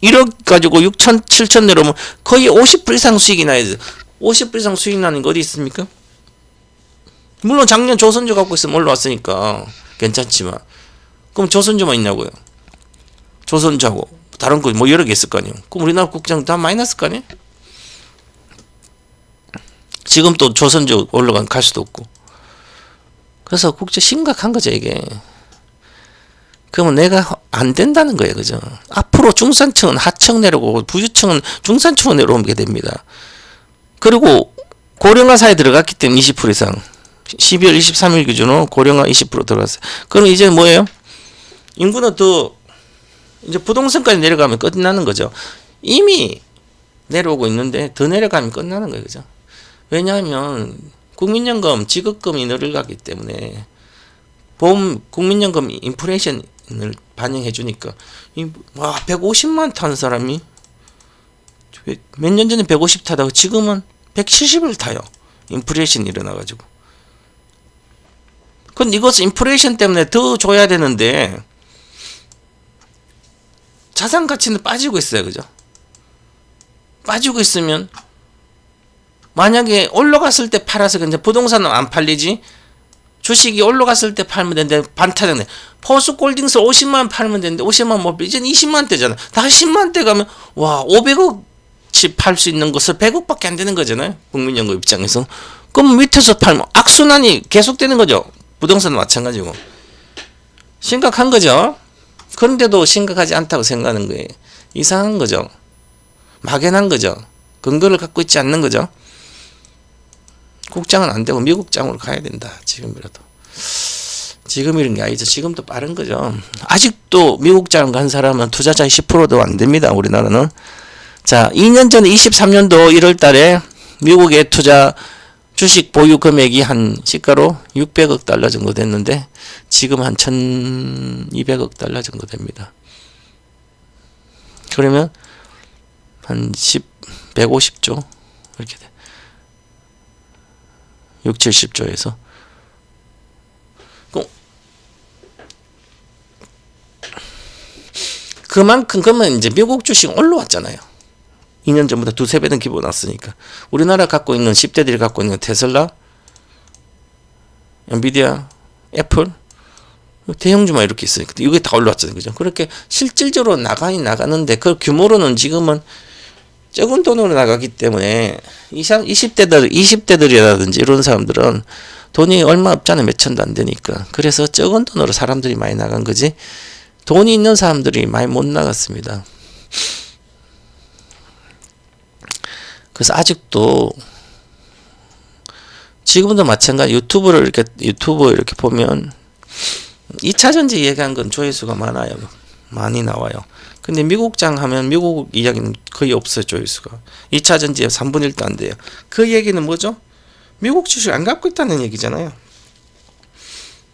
1억 가지고 6천 7천 내려오면 거의 50% 이상 수익이 나야 돼. 50% 이상 수익 나는 거 어디 있습니까? 물론 작년 조선주 갖고 있으면 올라왔으니까 괜찮지만, 그럼 조선주만 있냐고요. 조선주하고 다른 거 뭐 여러 개 있을 거 아니에요. 그럼 우리나라 국장 다 마이너스 거 아니에요? 지금 또 조선주 갈 수도 없고. 그래서 국제 심각한 거죠 이게. 그러면 내가 안 된다는 거예요. 그죠? 앞으로 중산층은 하층 내려오고 부유층은 중산층으로 내려오게 됩니다. 그리고 고령화 사회에 들어갔기 때문에 20% 이상 12월 23일 기준으로 고령화 20% 들어갔어요. 그럼 이제 뭐예요? 인구는 더 이제 부동산까지 내려가면 끝나는 거죠. 이미 내려오고 있는데 더 내려가면 끝나는 거예요. 그죠? 왜냐하면 국민연금 지급금이 늘어가기 때문에 국민연금 인플레이션을 반영해 주니까 150만 타는 사람이 몇 년 전에 150 타다가 지금은 170을 타요. 인플레이션이 일어나가지고. 근데 이것은 인플레이션 때문에 더 줘야 되는데 자산 가치는 빠지고 있어요. 그죠? 빠지고 있으면 만약에 올라갔을 때 팔아서 이제 부동산은 안 팔리지, 주식이 올라갔을 때 팔면 되는데 반타작네. 포스골딩스 50만 팔면 되는데 50만 못 팔, 이제 20만 대잖아. 다시 10만 대 가면 와 500억치 팔 수 있는 것을 100억밖에 안 되는 거잖아요. 국민연금 입장에서. 그럼 밑에서 팔면 악순환이 계속되는 거죠. 부동산은 마찬가지고. 심각한 거죠. 그런데도 심각하지 않다고 생각하는 거예요. 이상한 거죠. 막연한 거죠. 근거를 갖고 있지 않는 거죠. 국장은 안 되고 미국장으로 가야 된다. 지금이라도. 지금 이런 게 아니죠. 지금도 빠른 거죠. 아직도 미국장 간 사람은 투자자 10%도 안 됩니다. 우리나라는. 자, 2년 전에 23년도 1월 달에 미국의 투자 주식 보유 금액이 한 시가로 600억 달러 정도 됐는데 지금 한 1200억 달러 정도 됩니다. 그러면 한 150조 이렇게 돼. 6, 70조에서 그만큼 그러면 이제 미국 주식 올라왔잖아요. 2년 전보다 두세 배는 기본 왔으니까. 우리나라 갖고 있는 10대들이 갖고 있는 테슬라, 엔비디아, 애플 대형주만 이렇게 있으니까 이게 다 올라왔잖아요. 그죠? 그렇게 실질적으로 나가는데 그 규모로는 지금은 적은 돈으로 나가기 때문에 20대들이라든지 이런 사람들은 돈이 얼마 없잖아요. 몇 천도 안 되니까. 그래서 적은 돈으로 사람들이 많이 나간 거지 돈이 있는 사람들이 많이 못 나갔습니다. 그래서 아직도 지금도 마찬가지. 유튜브 이렇게 보면 2차 전지 얘기한 건 조회수가 많아요. 많이 나와요. 근데 미국장 하면 미국 이야기는 거의 없어요. 조회수가. 2차 전지에 3분의 1도 안 돼요. 그 얘기는 뭐죠? 미국 주식 안 갖고 있다는 얘기잖아요.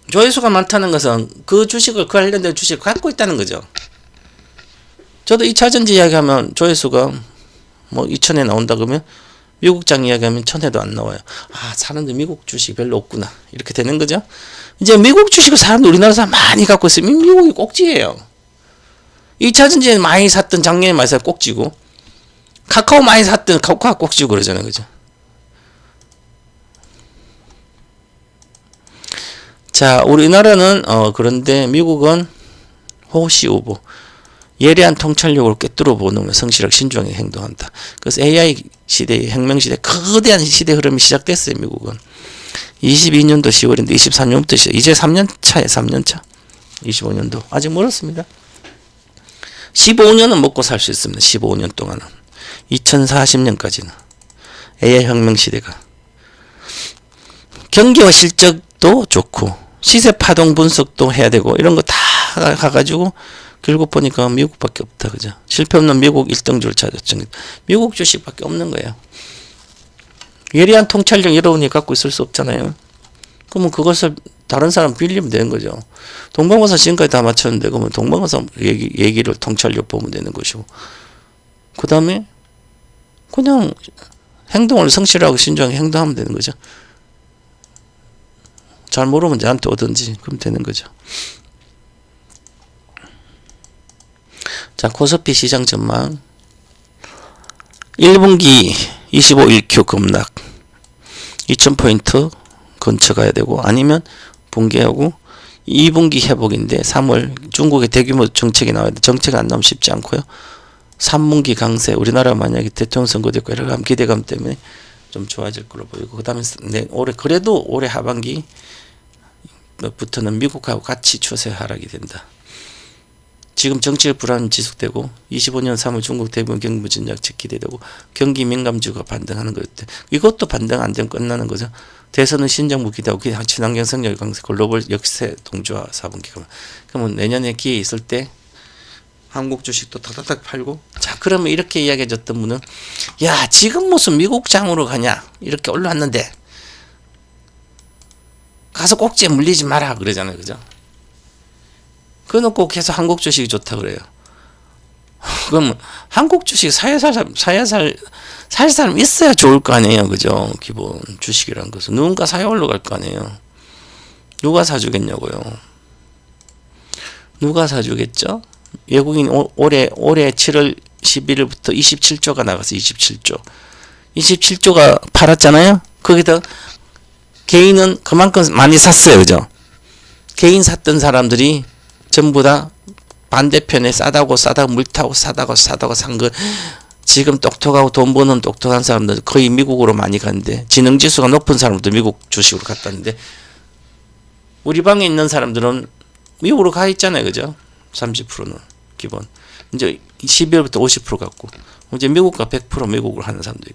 조회수가 많다는 것은 그 주식을, 그 관련된 주식을 갖고 있다는 거죠. 저도 2차 전지 이야기하면 조회수가 뭐 2천에 나온다 그러면 미국장 이야기하면 1000에도 안 나와요. 아, 사람들 미국 주식 별로 없구나. 이렇게 되는 거죠. 이제 미국 주식을 사람들, 우리나라 사람 많이 갖고 있어요. 미국이 꼭지예요. 2차 전지에 많이 샀던, 작년에 많이 샀던 꼭지고, 카카오 많이 샀던 카카오가 꼭지고 그러잖아요. 그죠? 자, 우리나라는 그런데 미국은 호시우보, 예리한 통찰력으로 꿰뚫어 보는 성실하게 신중하게 행동한다. 그래서 AI 시대, 혁명 시대, 거대한 시대 흐름이 시작됐어요. 미국은 22년도 10월인데 23년부터 시작. 이제 3년 차에 3년 차. 25년도 아직 멀었습니다. 15년은 먹고 살 수 있습니다. 15년 동안은. 2040년까지는 AI 혁명 시대가. 경기와 실적도 좋고 시세 파동 분석도 해야 되고 이런 거 다 가가지고 결국 보니까 미국밖에 없다. 그죠? 실패 없는 미국 1등주를 찾았죠. 미국 주식밖에 없는 거예요. 예리한 통찰력 여러분이 갖고 있을 수 없잖아요. 그러면 그것을 다른 사람 빌리면 되는 거죠. 동방어사 지금까지 다 맞췄는데 그러면 동방어사 얘기를 통찰력 보면 되는 것이고, 그 다음에 그냥 행동을 성실하고 신중하게 행동하면 되는 거죠. 잘 모르면 저한테 오든지 그럼 되는 거죠. 자, 코스피 시장 전망. 1분기 25일큐 급락 2000포인트 근처 가야 되고, 아니면 붕괴하고 2분기 회복인데 3월 중국의 대규모 정책이 나와야 돼. 정책이 안 나오면 쉽지 않고요. 3분기 강세, 우리나라 만약에 대통령 선거되고 여러 가지 기대감 때문에 좀 좋아질 걸로 보이고, 그 다음에 올해, 그래도 올해 하반기 부터는 미국하고 같이 추세 하락이 된다. 지금 정치적 불안은 지속되고 25년 3월 중국 대규모 경기 전략책 기대되고 경기 민감주가 반등하는 것 같아. 이것도 반등 안 되면 끝나는 거죠. 대선은 신정부 기대하고 친환경 성장 강세, 글로벌 역세 동조화 4분기가. 그러면 내년에 기회 있을 때 한국 주식도 탁탁탁 팔고. 자, 그러면 이렇게 이야기해 줬던 분은, 야, 지금 무슨 미국 장으로 가냐 이렇게 올라왔는데 가서 꼭지에 물리지 마라 그러잖아요. 그죠? 그놓고 계속 한국 주식이 좋다 그래요. 그럼 한국 주식 살 사람 있어야 좋을 거 아니에요. 그죠? 기본 주식이란 것은 누군가 사야 올라갈 거 아니에요. 누가 사주겠냐고요. 누가 사주겠죠? 외국인 올해 7월 11일부터 27조가 나가서 27조가 팔았잖아요. 거기다 개인은 그만큼 많이 샀어요. 그죠? 개인 샀던 사람들이 전부 다 반대편에 싸다고 물 타고 사다고 산 거. 지금 똑똑하고 돈 버는 똑똑한 사람들 거의 미국으로 많이 가는데, 지능지수가 높은 사람들도 미국 주식으로 갔다는데, 우리 방에 있는 사람들은 미국으로 가 있잖아요. 그죠? 30%는 기본. 이제 12월부터 50% 갔고, 이제 미국과 100% 미국으로 하는 사람도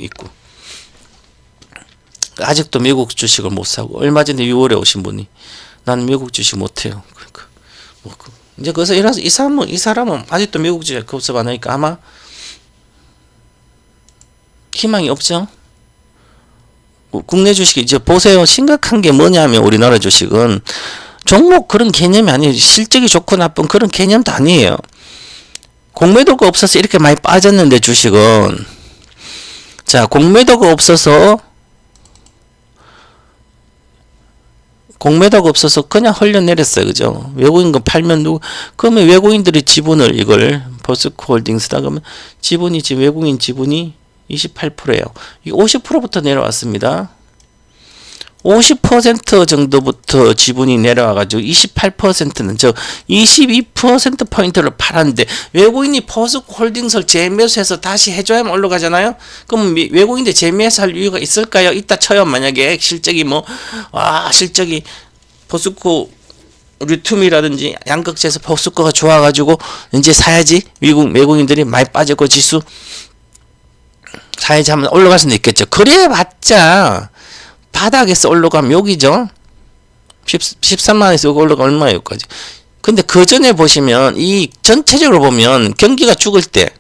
있고. 아직도 미국 주식을 못 사고, 얼마 전에 6월에 오신 분이 나는 미국 주식 못 해요. 이제 그래서 이 사람은 아직도 미국 주식 급습 안 하니까 아마 희망이 없죠. 국내 주식 이제 보세요. 심각한 게 뭐냐면 우리나라 주식은 종목 그런 개념이 아니에요. 실적이 좋고 나쁜 그런 개념도 아니에요. 공매도가 없어서 이렇게 많이 빠졌는데 주식은, 자, 공매도가 없어서 그냥 흘려내렸어요. 그죠? 외국인 거 팔면 그러면 외국인들이 지분을, 이걸 버스코 홀딩스다 그러면 지분이, 지금 외국인 지분이 28%예요. 이 50%부터 내려왔습니다. 50% 정도부터 지분이 내려와가지고 28%는 22% 포인트를 팔았는데, 외국인이 버스코 홀딩스를 재매수해서 다시 해줘야만 올라가잖아요. 그럼 외국인들 재매수할 이유가 있을까요? 있다 쳐요. 만약에 실적이 실적이 버스코 리튬이라든지 양극재에서 버스코가 좋아가지고 이제 사야지. 외국인들이 많이 빠졌고 지수 사야지 하면 올라갈 수는 있겠죠. 그래 봤자 바닥에서 올라가면 여기죠. 13만원에서 여기 올라가면 얼마예요? 여기까지. 근데 그 전에 보시면 이 전체적으로 보면 경기가 죽을 때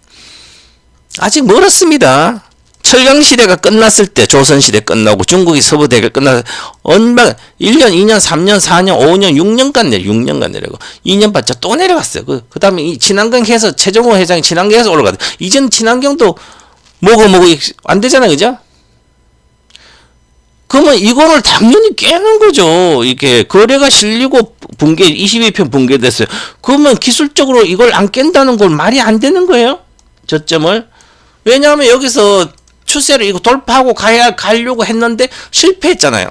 아직 멀었습니다. 철강시대가 끝났을 때 조선시대 끝나고 중국이 서부대결 끝나서 얼마 1년, 2년, 3년, 4년, 5년, 6년간 내려고 2년 봤자 또 내려갔어요. 그 다음에 이 친환경해서 최종호 회장이 친환경해서 올라가다. 이젠 친환경도 뭐고 안 되잖아요. 그죠? 그러면 이거를 당연히 깨는 거죠. 이게 거래가 실리고 붕괴 22편 붕괴됐어요. 그러면 기술적으로 이걸 안 깬다는 걸 말이 안 되는 거예요. 저점을. 왜냐하면 여기서 추세를 이거 돌파하고 가려고 했는데 실패했잖아요.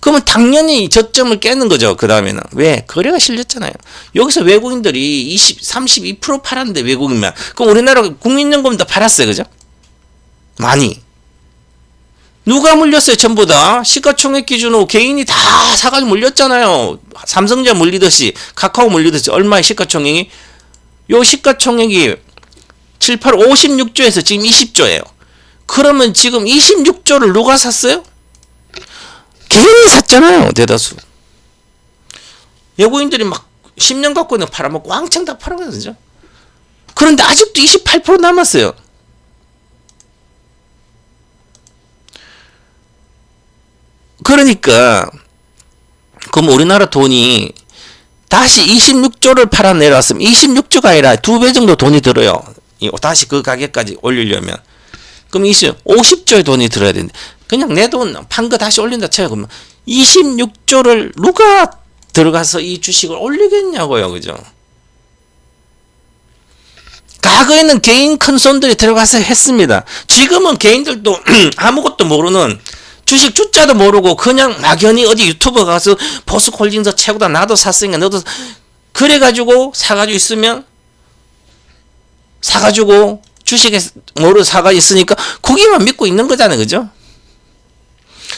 그러면 당연히 저점을 깨는 거죠. 그 다음에는. 왜? 거래가 실렸잖아요. 여기서 외국인들이 32% 팔았는데 외국인만. 그럼 우리나라 국민연금도 팔았어요. 그죠? 많이. 누가 물렸어요? 전부 다. 시가총액 기준으로 개인이 다 사가지고 물렸잖아요. 삼성전자 물리듯이, 카카오 물리듯이. 얼마의 시가총액이? 요 시가총액이 7, 8, 56조에서 지금 20조예요. 그러면 지금 26조를 누가 샀어요? 개인이 샀잖아요. 대다수. 외국인들이 막 10년 갖고 있는 팔아먹고 왕창 다 팔아먹었죠. 그런데 아직도 28% 남았어요. 그러니까 그럼 우리나라 돈이 다시 26조를 팔아 내려왔으면 26조가 아니라 2배 정도 돈이 들어요. 다시 그 가격까지 올리려면. 그럼 50조의 돈이 들어야 되는데 그냥 내 돈 판 거 다시 올린다 쳐요. 그러면 26조를 누가 들어가서 이 주식을 올리겠냐고요. 그죠? 과거에는 개인 큰 손들이 들어가서 했습니다. 지금은 개인들도 아무것도 모르는 주식 주자도 모르고 그냥 막연히 어디 유튜브 가서 보스홀딩서 최고다 나도 샀으니까 너도 그래가지고 사가지고 있으면 사가지고 주식에 뭐를 사가 있으니까 거기만 믿고 있는 거잖아요. 그죠?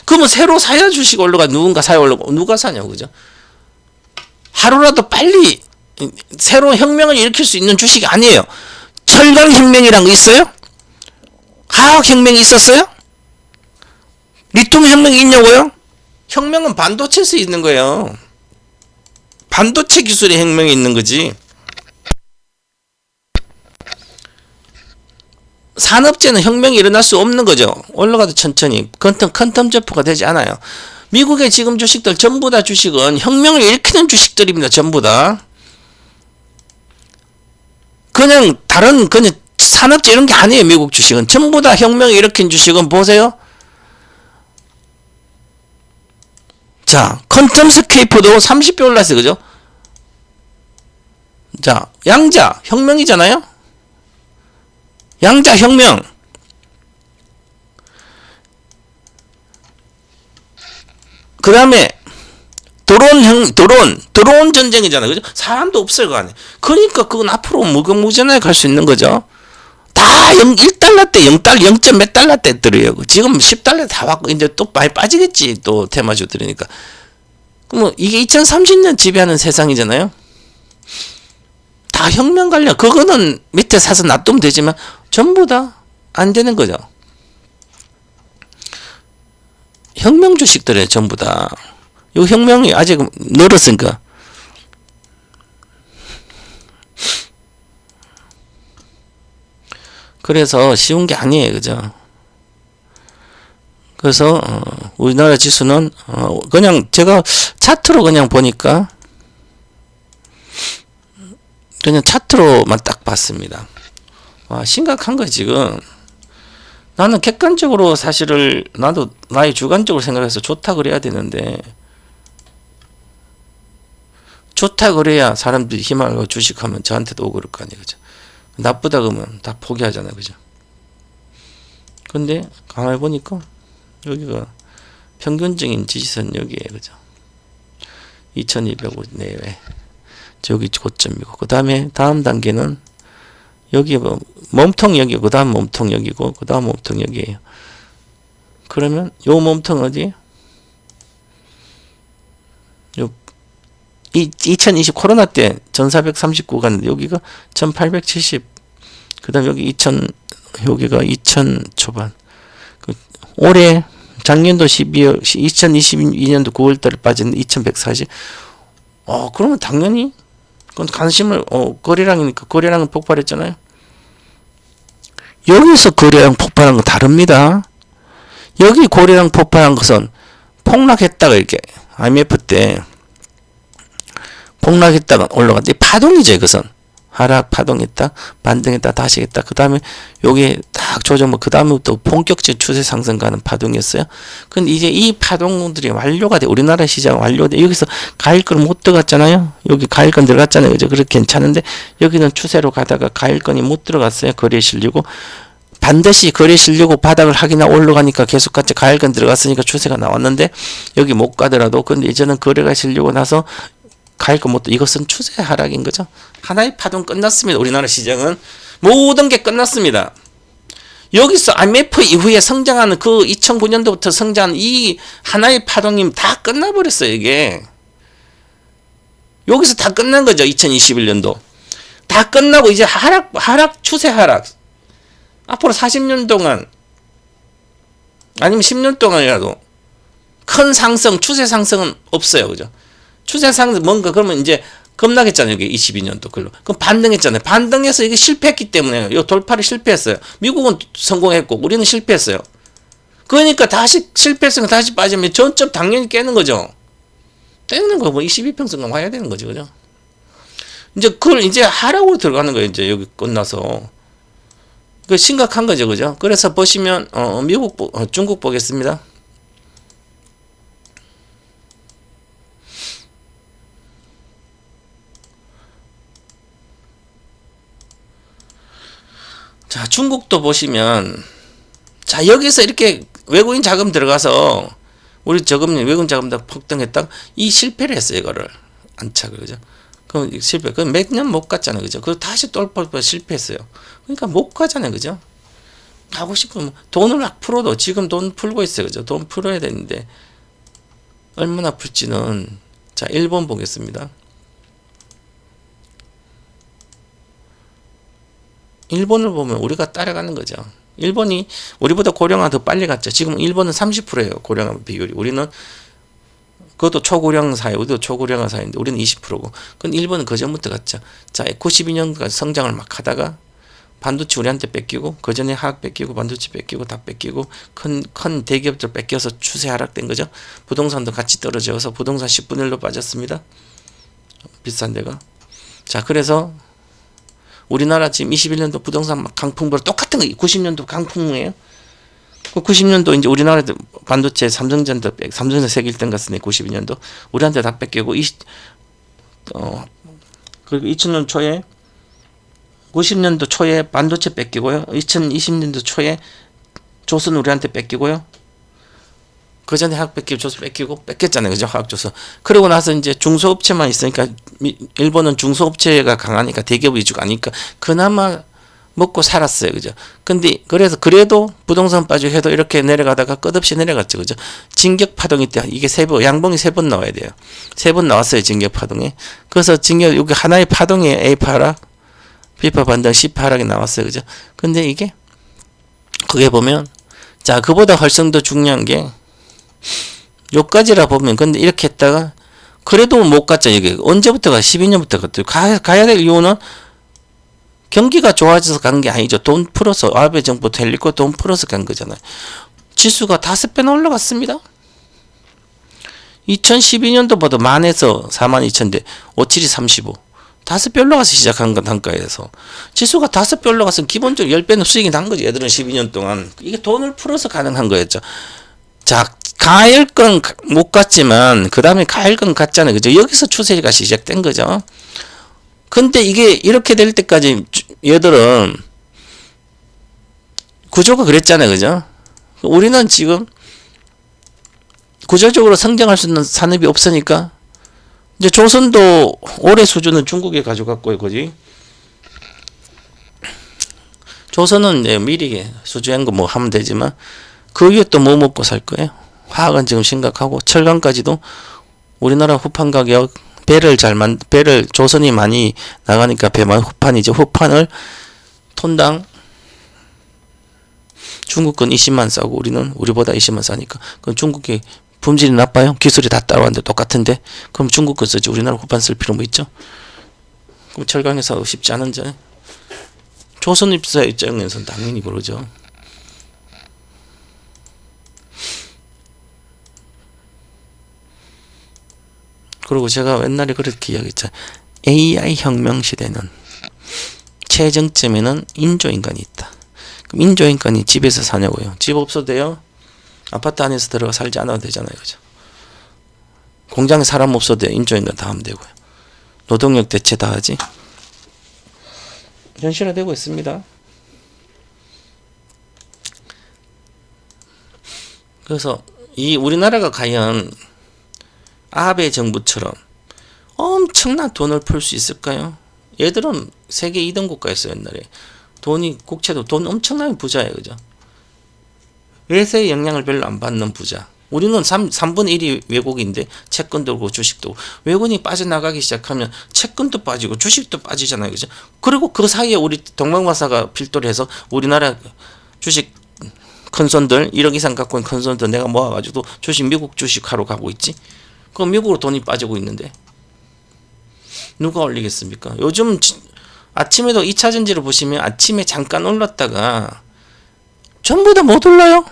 그러면 새로 사야 주식 올라가 누군가 사야 올라가 누가 사냐고. 그죠? 하루라도 빨리 새로운 혁명을 일으킬 수 있는 주식이 아니에요. 철강혁명이란 거 있어요? 화학혁명이 있었어요? 리튬 혁명이 있냐고요? 혁명은 반도체에서 있는 거예요. 반도체 기술의 혁명이 있는 거지. 산업재는 혁명이 일어날 수 없는 거죠. 올라가도 천천히 퀀텀 점프가 되지 않아요. 미국의 지금 주식들 전부 다 주식은 혁명을 일으키는 주식들입니다. 전부 다. 그냥 다른 그냥 산업재 이런 게 아니에요. 미국 주식은 전부 다 혁명을 일으킨 주식은 보세요. 자, 퀀텀스케이프도 30배 올랐어요. 그죠? 자, 양자 혁명이잖아요. 양자 혁명. 그 다음에 드론 전쟁이잖아요. 그죠? 사람도 없어요. 그 안에. 그러니까 그건 앞으로 무궁무진하게 갈 수 있는 거죠. 다 1달러 때 0점 몇 달러 때들이에요. 지금 10달러 다 왔고 이제 또 많이 빠지겠지. 또 테마주들이니까. 그럼 이게 2030년 지배하는 세상이잖아요. 다 혁명 관련. 그거는 밑에 사서 놔두면 되지만 전부 다 안 되는 거죠. 혁명 주식들에 전부 다. 이 혁명이 아직 늘었으니까. 그래서 쉬운 게 아니에요. 그죠? 그래서 우리나라 지수는 그냥 제가 차트로 그냥 보니까 그냥 차트로만 딱 봤습니다. 와, 심각한 거 지금. 나는 객관적으로 사실을 나도 나의 주관적으로 생각해서 좋다 그래야 되는데 좋다 그래야 사람들이 희망을 주식하면 저한테도 오고 그럴 거 아니에요. 그죠? 나쁘다 그러면 다 포기하잖아요. 그죠? 근데 가만히 보니까 여기가 평균적인 지지선 여기에 그죠? 2200 내외. 저기 고점이고 그 다음에 다음 단계는 여기 뭐 몸통 여기고 그 다음 몸통 여기고 그 다음 몸통 여기에요. 그러면 요 몸통 어디? 요 2020 코로나 때 1439 갔는데 여기가 1870. 그 다음 여기 2000 여기가 2000 초반. 올해 작년도 12월 2022년도 9월달에 빠졌는데 2140. 그러면 당연히 그건 관심을 거래량이니까 거래량은 폭발했잖아요. 여기서 거래량 폭발한 건 다릅니다. 여기 거래량 폭발한 것은 폭락했다가 이렇게 IMF 때 폭락했다가 올라갔는데 파동이죠. 이것은 하락 파동했다 반등했다 다시 했다 그 다음에 여기 딱 조정 그 다음부터 본격적 추세 상승 가는 파동이었어요. 근데 이제 이 파동들이 완료가 돼. 우리나라 시장 완료돼. 여기서 가일건 못 들어갔잖아요. 여기 가일건 들어갔잖아요. 그죠? 그렇게 괜찮은데 여기는 추세로 가다가 가일건이 못 들어갔어요. 거래에 실리고 반드시 거래 실려고 바닥을 확인하고 올라가니까 계속 같이 가일건 들어갔으니까 추세가 나왔는데 여기 못 가더라도 근데 이제는 거래가 실려고 나서 가일건 못 이것은 추세 하락인 거죠. 하나의 파동 끝났습니다. 우리나라 시장은 모든 게 끝났습니다. 여기서 IMF 이후에 성장하는 그 2009년도부터 성장한 이 하나의 파동이 다 끝나버렸어요. 이게 여기서 다 끝난 거죠. 2021년도 다 끝나고 이제 하락 추세 하락 앞으로 40년 동안 아니면 10년 동안이라도 큰 상승 추세 상승은 없어요. 그죠? 추세 상승 뭔가 그러면 이제 겁나겠잖아요. 이게 22년도 그걸로. 그럼 반등했잖아요. 반등해서 이게 실패했기 때문에 이 돌파를 실패했어요. 미국은 성공했고 우리는 실패했어요. 그러니까 다시 실패했으니까 다시 빠지면 전점 당연히 깨는 거죠. 깨는 거 뭐 22평선만 와야 되는 거죠. 그죠? 이제 그걸 이제 하락으로 들어가는 거예요. 이제 여기 끝나서. 그 심각한 거죠. 그죠? 그래서 보시면 중국 보겠습니다. 자, 중국도 보시면 자, 여기서 이렇게 외국인 자금 들어가서 우리 외국인 자금 다 폭등했다. 이 실패를 했어요. 이거를 안착을. 그죠? 그 실패. 그 몇 년 못 갔잖아요. 그죠? 그 다시 돌파 실패했어요. 그러니까 못 가잖아요. 그죠? 가고 싶으면 돈을 막 풀어도 지금 돈 풀고 있어요. 그죠? 돈 풀어야 되는데 얼마나 풀지는 자, 일본 보겠습니다. 일본을 보면 우리가 따라가는 거죠. 일본이 우리보다 고령화 더 빨리 갔죠. 지금 일본은 30%예요. 고령화 비율이. 우리는 그것도 초고령 사회, 우리도 초고령화 사회인데 우리는 20%고. 근데 일본은 그 전부터 갔죠. 자, 92년까지 성장을 막 하다가 반도체 우리한테 뺏기고 그 전에 화학 뺏기고 반도체 뺏기고 다 뺏기고 큰 대기업들 뺏겨서 추세 하락된 거죠. 부동산도 같이 떨어져서 부동산 10분의 1로 빠졌습니다. 비싼 데가. 자, 그래서 우리나라 지금 21년도 부동산 강풍보다 똑같은 거 90년도 강풍이에요. 그 90년도 이제 우리나라 반도체 삼성전자 세계 1등 갔으니 92년도 우리한테 다 뺏기고 그리고 2000년 초에 90년도 초에 반도체 뺏기고요. 2020년도 초에 조선 우리한테 뺏기고요. 그 전에 화학 뺏기고 조선 뺏기고 뺏겼잖아요. 그죠? 화학 조선. 그러고 나서 이제 중소업체만 있으니까 일본은 중소업체가 강하니까 대기업 위주가 아니까 그나마 먹고 살았어요. 그죠? 근데 그래서 그래도 부동산 빠지고 해도 이렇게 내려가다가 끝없이 내려갔죠. 그죠? 진격 파동이 때 이게 양봉이 3번 나와야 돼요. 3번 나왔어요. 진격 파동에. 그래서 여기 하나의 파동에 A 파락 B파 반등 C 파락이 나왔어요. 그죠? 근데 이게 그게 보면 자, 그보다 훨씬 더 중요한 게 요까지라 보면 근데 이렇게 했다가 그래도 못 갔죠. 이게 언제부터가 12년부터 갔죠. 가야 될 이유는 경기가 좋아져서 간 게 아니죠. 돈 풀어서 아베 정부 텔리고 돈 풀어서 간 거잖아요. 지수가 5배나 올라갔습니다. 2012년도보다 만에서 42,000대 57이 35 5배 올라가서 시작한 건 단가에서 지수가 5배 올라가서 기본적으로 10배는 수익이 난 거죠. 얘들은 12년 동안 이게 돈을 풀어서 가능한 거였죠. 자, 가일건 못 갔지만 그 다음에 가일건 갔잖아요. 그죠? 여기서 추세가 시작된 거죠. 근데 이게 이렇게 될 때까지 얘들은 구조가 그랬잖아요. 그죠? 우리는 지금 구조적으로 성장할 수 있는 산업이 없으니까 이제 조선도 올해 수준은 중국에 가져갔고요. 그지? 조선은 이제 미리 수주한 거 뭐 하면 되지만 그 위에 또 뭐 먹고 살 거예요? 화학은 지금 심각하고 철강까지도 우리나라 후판 가격 배를 조선이 많이 나가니까 후판이죠. 후판을 톤당 중국 건 20만 싸고 우리는 우리보다 20만 싸니까. 그럼 중국이 품질이 나빠요? 기술이 다 따라왔는데 똑같은데? 그럼 중국 거 쓰지 우리나라 후반 쓸 필요 뭐 있죠? 그럼 철강회사 쉽지 않은데 조선입사 입장에서는 당연히 그러죠. 그리고 제가 옛날에 그렇게 이야기했잖아요. AI 혁명 시대는 최정점에는 인조인간이 있다. 그럼 인조인간이 집에서 사냐고요? 집 없어도 돼요? 아파트 안에서 들어가 살지 않아도 되잖아요. 그죠? 공장에 사람 없어도 돼요. 인조인간 다 하면 되고요. 노동력 대체 다 하지. 현실화되고 있습니다. 그래서 이 우리나라가 과연 아베 정부처럼 엄청난 돈을 풀 수 있을까요? 얘들은 세계 2등 국가였어요. 옛날에 돈이 국채도 돈 엄청나게 부자예요. 그죠? 외세의 영향을 별로 안 받는 부자. 우리는 3분의 1이 외국인데 채권도 그렇고 주식도 외국인이 빠져나가기 시작하면 채권도 빠지고 주식도 빠지잖아요. 그죠? 그리고 그 사이에 우리 동방마사가 필도를 해서 우리나라 주식 큰 손들 1억 이상 갖고 있는 큰 손들 내가 모아가지고 주식 미국 주식하러 가고 있지. 그럼 미국으로 돈이 빠지고 있는데 누가 올리겠습니까? 요즘 아침에도 2차전지를 보시면 아침에 잠깐 올랐다가 전부 다 못 올라요.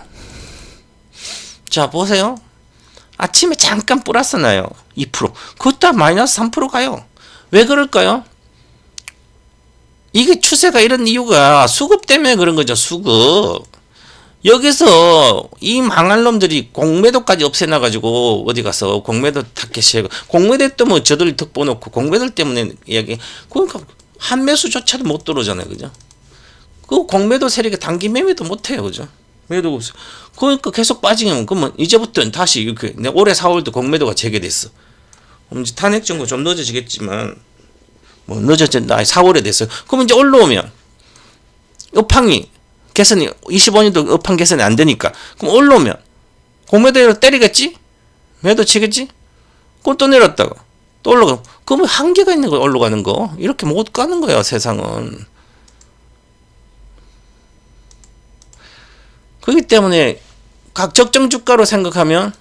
자 보세요. 아침에 잠깐 플러스 나요. 2%. 그것도 마이너스 3% 가요. 왜 그럴까요? 이게 추세가 이런 이유가 수급 때문에 그런 거죠. 수급. 여기서 이 망할 놈들이 공매도까지 없애놔가지고 어디 가서 공매도 타켓이고 공매도 때문에 저들 득보 놓고 공매도 때문에 이야기. 그러니까 한 매수조차도 못 들어오잖아요. 그죠? 그 공매도 세력이 단기 매매도 못해요. 그죠? 매도 없어. 그러니까 계속 빠지면 그러면 이제부터는 다시 이렇게 올해 4월도 공매도가 재개됐어. 이제 탄핵 정부 좀 늦어지겠지만 뭐 늦어졌나 4월에 됐어요. 그럼 이제 올라오면 업황이 개선이 25년도 업황 개선이 안 되니까 그럼 올라오면 공매도로 때리겠지? 매도 치겠지? 그럼 또 내렸다가 또 올라가고 그러면 한계가 있는 거예요. 올라가는 거 이렇게 못 가는 거예요. 세상은. 그렇기 때문에 각 적정 주가로 생각하면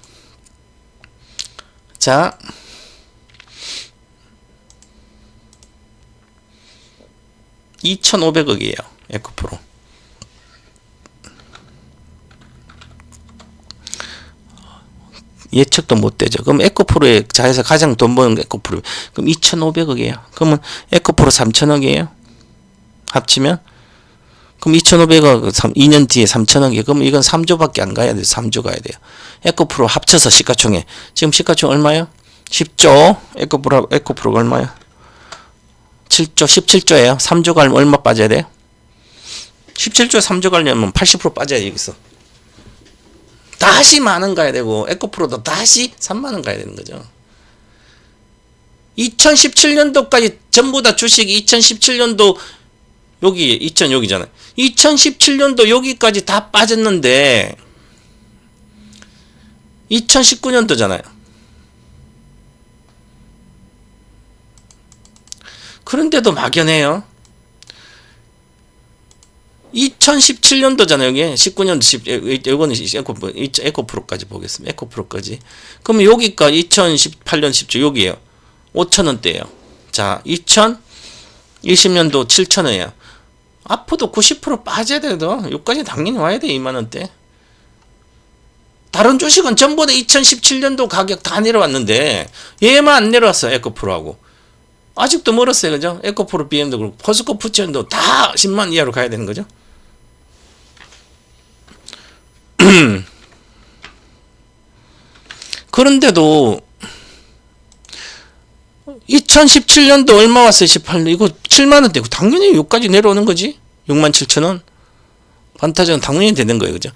자 2,500억이에요. 에코프로. 예측도 못 되죠. 그럼 에코프로의 자회사 가장 돈 버는 게 에코프로. 그럼 2,500억이에요. 그러면 에코프로 3,000억이에요. 합치면 그럼 2,500억 2년 뒤에 3,000억이에요. 그럼 이건 3조밖에 안 가야 돼요. 3조 가야 돼요. 에코프로 합쳐서 시가총액. 지금 시가총 얼마요? 10조. 에코프로가 얼마요? 7조, 17조예요. 3조 가려면 얼마 빠져야 돼요? 17조에 3조 가려면 80% 빠져야 여기서. 다시 만원 가야 되고 에코프로도 다시 3만원 가야 되는 거죠. 2017년도까지 전부 다 주식이 2017년도 여기 여기잖아요. 2017년도 여기까지 다 빠졌는데 2019년도잖아요. 그런데도 막연해요. 2017년도잖아요. 여기 19년도 이거는 에코프로까지 보겠습니다. 에코프로까지. 그럼 여기가 2018년 10조 여기에요. 5,000원대예요. 자, 2020년도 7,000원이에요. 앞으로도 90% 빠져야 돼도 여기까지 당연히 와야 돼. 2만원대. 다른 주식은 전부 다 2017년도 가격 다 내려왔는데 얘만 안 내려왔어요. 에코프로하고. 아직도 멀었어요. 그죠? 에코프로, BM도 그렇고 포스코 푸처도 다 10만 이하로 가야 되는 거죠. 그런데도 2017년도 얼마 왔어요? 18년. 이거 7만원대. 당연히 여기까지 내려오는 거지. 67,000원. 판타지는 당연히 되는 거예요. 그죠?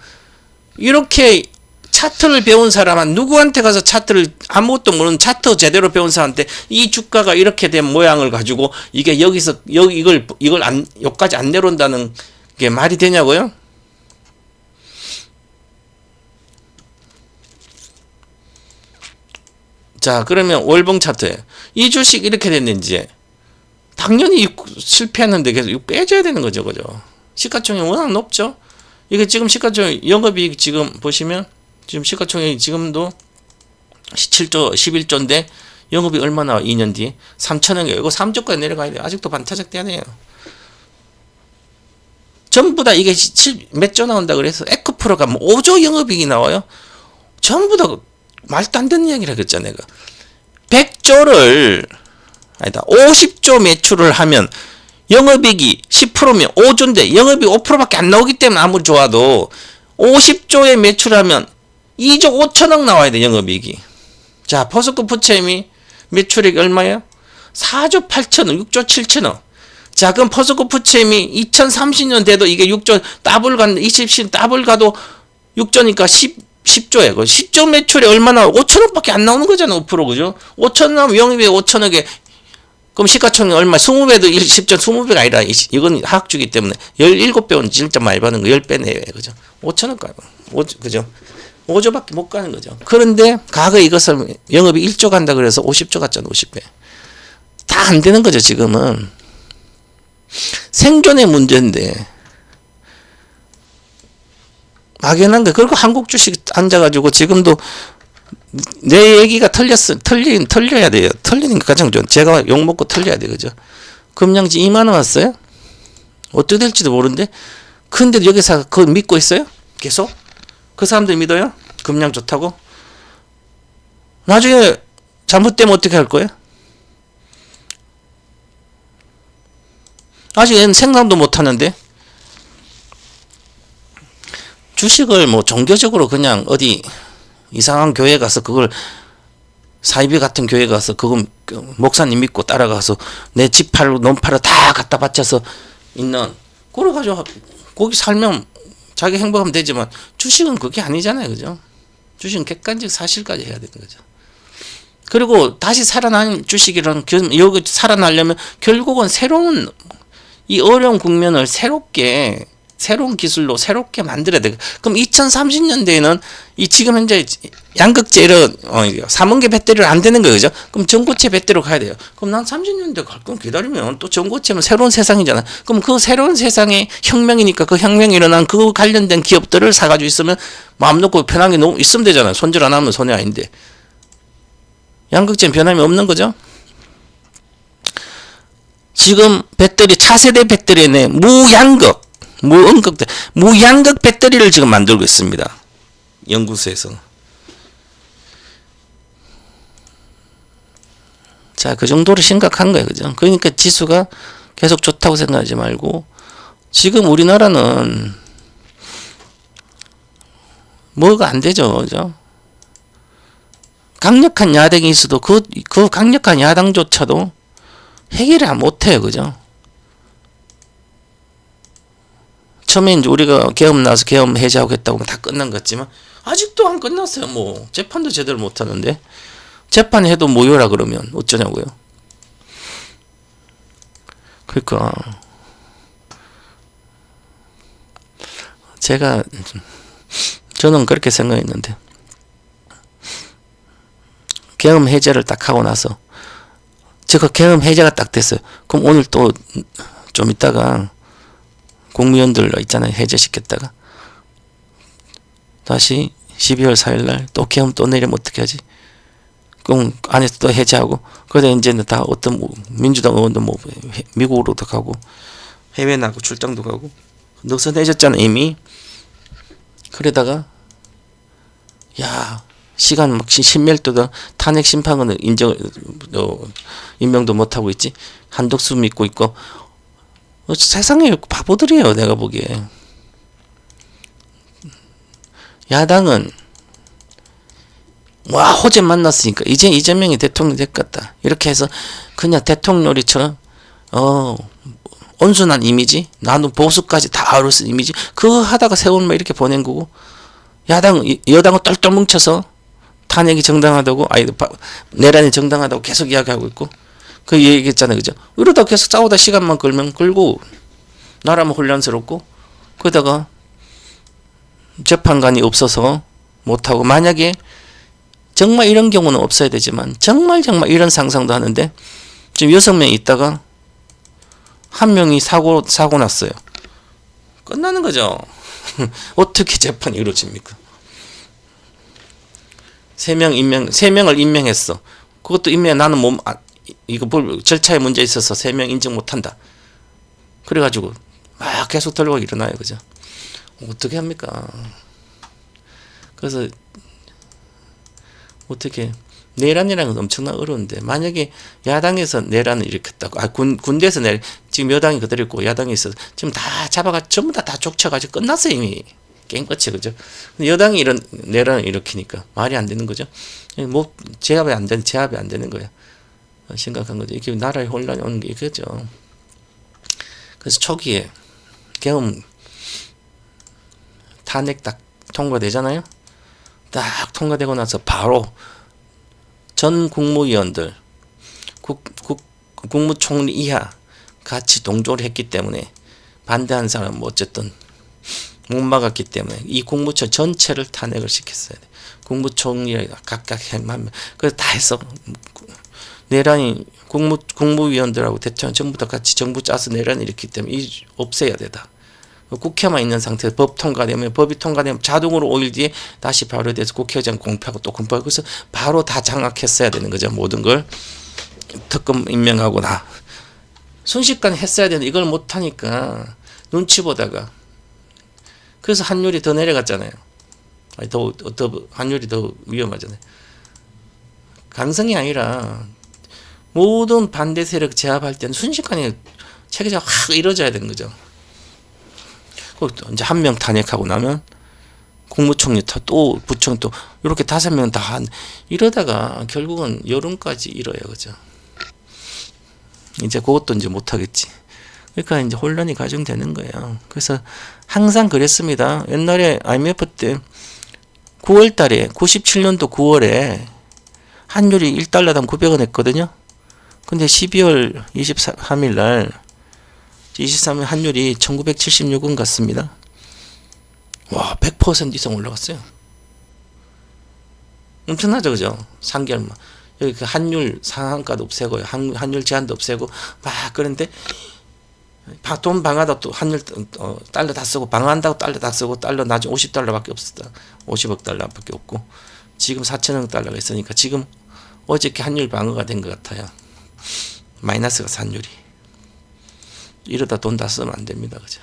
이렇게 차트를 배운 사람은 누구한테 가서 차트를 아무것도 모르는 차트 제대로 배운 사람한테 이 주가가 이렇게 된 모양을 가지고 이게 여기서 이걸 여기까지 안 내려온다는 게 말이 되냐고요? 자, 그러면 월봉 차트에 이 주식 이렇게 됐는지 당연히 실패했는데 계속 이거 빼줘야 되는 거죠. 그죠? 시가총액 워낙 높죠? 이게 지금 시가총액 영업이익 지금 보시면 지금 시가총액이 지금도 7조 11조인데 영업이 얼마 나와 2년 뒤에 3천억이에요. 이거 3조까지 내려가야 돼요. 아직도 반타작 돼야 돼요. 전부 다 이게 몇 조 나온다 그래서 에코프로가 뭐 5조 영업이익이 나와요. 전부 다 말도 안 되는 이야기를 했잖아요. 내가 100조를 아니다 50조 매출을 하면 영업이익이 10%면 5조인데 영업이익 5%밖에 안 나오기 때문에 아무리 좋아도 50조에 매출하면 2조 5천억 나와야 돼 영업이익이. 자 포스코 푸체엠이 매출액이 얼마예요? 4조 8천억 6조 7천억. 자 그럼 포스코 푸체엠이 2030년 돼도 이게 6조 더블 간 20신 더블 가도 6조니까 10조에 10조 매출에 얼마나 5천억밖에 안 나오는 거잖아 5% 그죠? 5천억 나오면 영업이익 5천억에 그럼 시가총액 얼마? 20배도 10조 20배가 아니라 이건 하학주기 때문에 17배는 진짜 많이 받는 거 10배 내외 그죠? 5천억 가요. 그죠? 5조밖에 못 가는 거죠. 그런데 과거 이것을 영업이 1조 간다 그래서 50조 갔잖아 50배. 다 안 되는 거죠 지금은. 생존의 문제인데 막연한 거. 그리고 한국 주식 앉아가지고 지금도 내 얘기가 틀려야 돼요. 틀리는 게 가장 좋은. 제가 욕먹고 틀려야 돼. 그죠? 금양지 2만원 왔어요? 어떻게 될지도 모르는데. 근데 여기서 그거 믿고 있어요? 계속? 그 사람들 믿어요? 금양 좋다고? 나중에 잘못되면 어떻게 할 거예요? 아직 얘는 생각도 못 하는데. 주식을 뭐 종교적으로 그냥 어디 이상한 교회 가서 그걸 사이비 같은 교회 가서 그거 목사님 믿고 따라가서 내 집 팔고 논 팔아 다 갖다 바쳐서 있는 그걸 가지고 거기 살면 자기 행복하면 되지만 주식은 그게 아니잖아요. 그죠? 주식은 객관적 사실까지 해야 되는 거죠. 그리고 다시 살아나는 주식이란 여기 살아나려면 결국은 새로운 이 어려운 국면을 새로운 기술로 새롭게 만들어야 돼. 그럼 2030년대에는 이 지금 현재 양극재 이런 삼원계 배터리를 안 되는 거죠. 그럼 전고체 배터리로 가야 돼요. 그럼 난 30년대 갈 건 기다리면 또 전고체면 새로운 세상이잖아. 그럼 그 새로운 세상의 혁명이니까 그 혁명이 일어난 그 관련된 기업들을 사가지고 있으면 마음 놓고 편하게 있으면 되잖아요. 손절 안 하면 손해 아닌데. 양극재는 변함이 없는 거죠. 지금 배터리 차세대 배터리 내 무양극 배터리를 지금 만들고 있습니다. 연구소에서. 자, 그 정도로 심각한 거예요. 그죠? 그러니까 지수가 계속 좋다고 생각하지 말고, 지금 우리나라는 뭐가 안 되죠. 그죠? 강력한 야당이 있어도 그 강력한 야당조차도 해결을 못해요. 그죠? 처음에 이제 우리가 계엄 나와서 계엄 해제하겠다고 하면 다 끝난 것 같지만 아직도 안 끝났어요. 뭐 재판도 제대로 못 하는데 재판해도 무효라 그러면 어쩌냐고요. 그러니까 저는 그렇게 생각했는데 계엄 해제를 딱 하고 나서 제가 계엄 해제가 딱 됐어요. 그럼 오늘 또 좀 있다가 국무위원들 있잖아요. 해제시켰다가 다시 12월 4일날 또 계엄 또 내리면 어떻게 하지? 그럼 안에서 또 해제하고 그러다 이제는 다 어떤 민주당 의원도 뭐 미국으로도 가고 해외 나고 출장도 가고 느슨해졌잖아 이미. 그러다가 야 시간 막 신멸도다 탄핵 심판은 임명도 못 하고 있지. 한덕수 믿고 있고 세상에 바보들이에요. 내가 보기에 야당은 와 호재 만났으니까 이제 이재명이 대통령 될 것 같다 이렇게 해서 그냥 대통령이처럼 온순한 이미지 나는 보수까지 다 어렸을 이미지 그거 하다가 세월만 이렇게 보낸 거고 여당은 똘똘 뭉쳐서 탄핵이 정당하다고 내란이 정당하다고 계속 이야기하고 있고 그 얘기했잖아요. 그죠? 이러다 계속 싸우다 시간만 끌고 나라면 혼란스럽고 그러다가 재판관이 없어서 못하고 만약에 정말 이런 경우는 없어야 되지만 정말 이런 상상도 하는데 지금 6명이 있다가 한 명이 사고 났어요. 끝나는 거죠. 어떻게 재판이 이루어집니까? 3명을 임명했어. 그것도 나는 이거 절차에 문제 있어서 3명 인정 못한다. 그래가지고 막 계속 들고 일어나요. 그죠? 어떻게 합니까? 그래서 어떻게 내란이라는 건 엄청나게 어려운데, 만약에 야당에서 내란을 일으켰다고, 군대에서 지금 여당이 그대로 있고 야당에서 지금 다 전부 다 족쳐가지고 끝났어요. 이미 게임 끝이. 그죠? 근데 여당이 이런 내란을 일으키니까 말이 안 되는 거죠. 뭐 제압이 안 되는 거야. 심각한 거죠. 이게 나라에 혼란이 오는 게 이거죠. 그래서 초기에 계엄 탄핵 딱 통과되잖아요. 딱 통과되고 나서 바로 전 국무위원들, 국무총리 이하 같이 동조를 했기 때문에, 반대한 사람은 뭐 어쨌든 못 막았기 때문에 이 국무처 전체를 탄핵을 시켰어야 돼. 국무총리가 각각 한 명. 그래서 다 했어. 내란이 국무위원들하고 대통령 전부 다 같이 정부 짜서 내란을 일으키기 때문에 없애야 되다. 국회만 있는 상태에서 법이 통과되면 자동으로 5일 뒤에 다시 발효돼서 국회의장 공표하고 또 공표하고, 그래서 바로 다 장악했어야 되는 거죠. 모든 걸 특검 임명하고 순식간에 했어야 되는데 이걸 못하니까 눈치 보다가, 그래서 환율이 더 내려갔잖아요. 더 환율이 더 위험하잖아요. 강성이 아니라 모든 반대 세력 제압할 때는 순식간에 체계가 확 이루어져야 되는 거죠. 이제 한 명 탄핵하고 나면 국무총리 또 부총 또 이렇게 5명 다 이러다가 결국은 여론까지 이뤄요. 그죠? 이제 그것도 이제 못하겠지. 그러니까 이제 혼란이 가중되는 거예요. 그래서 항상 그랬습니다. 옛날에 IMF 때 9월 달에 97년도 9월에 환율이 1달러당 900원 했거든요. 근데 12월 23일 날 23일 환율이 1976원 같습니다. 와, 100% 이상 올라갔어요. 엄청나죠, 그죠? 3개월만. 여기 그 환율 상한가도 없애고요. 환율 제한도 없애고, 막, 그런데, 돈 방하다 또 환율, 달러 다 쓰고, 방한다고 달러 다 쓰고, 달러 나중에 50달러밖에 없었다. 50억 달러밖에 없고, 지금 4천억 달러가 있으니까, 지금 어저께 환율 방어가 된 것 같아요. 마이너스가 환율이. 이러다 돈 다 쓰면 안 됩니다. 그죠?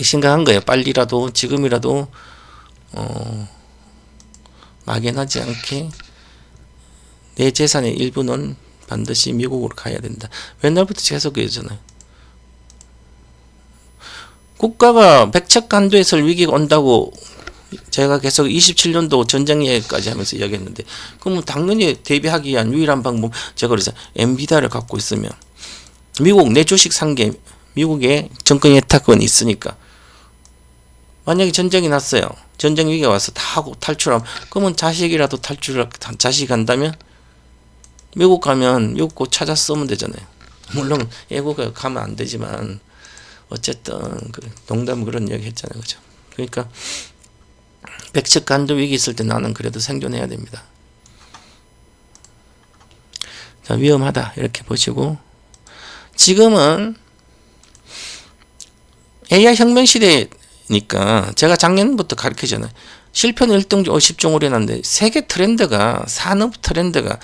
심각한 거예요. 빨리라도, 지금이라도, 막연하지 않게 내 재산의 일부는 반드시 미국으로 가야 된다. 옛날부터 계속 그러잖아요. 국가가 백척간두에서 위기가 온다고 제가 계속 27년도 전쟁 얘기까지 하면서 이야기했는데, 그러면 당연히 대비하기 위한 유일한 방법, 제가 그래서 엔비디아를 갖고 있으면 미국 내 주식 산게 미국에 정권 예탁권이 있으니까, 만약에 전쟁이 났어요. 전쟁 위기가 와서 다 하고 탈출하면, 그러면 자식이라도 자식이 간다면 미국 가면 미국 거 찾아 쓰면 되잖아요. 물론 애국가 가면 안 되지만 어쨌든 농담 그런 이야기 했잖아요. 그죠? 그러니까 백척간두 위기 있을 때 나는 그래도 생존해야 됩니다. 자, 위험하다 이렇게 보시고, 지금은 AI 혁명 시대니까 제가 작년부터 가르치잖아요. 실패는 1등 10종 올해놨는데 세계 트렌드가, 산업 트렌드가,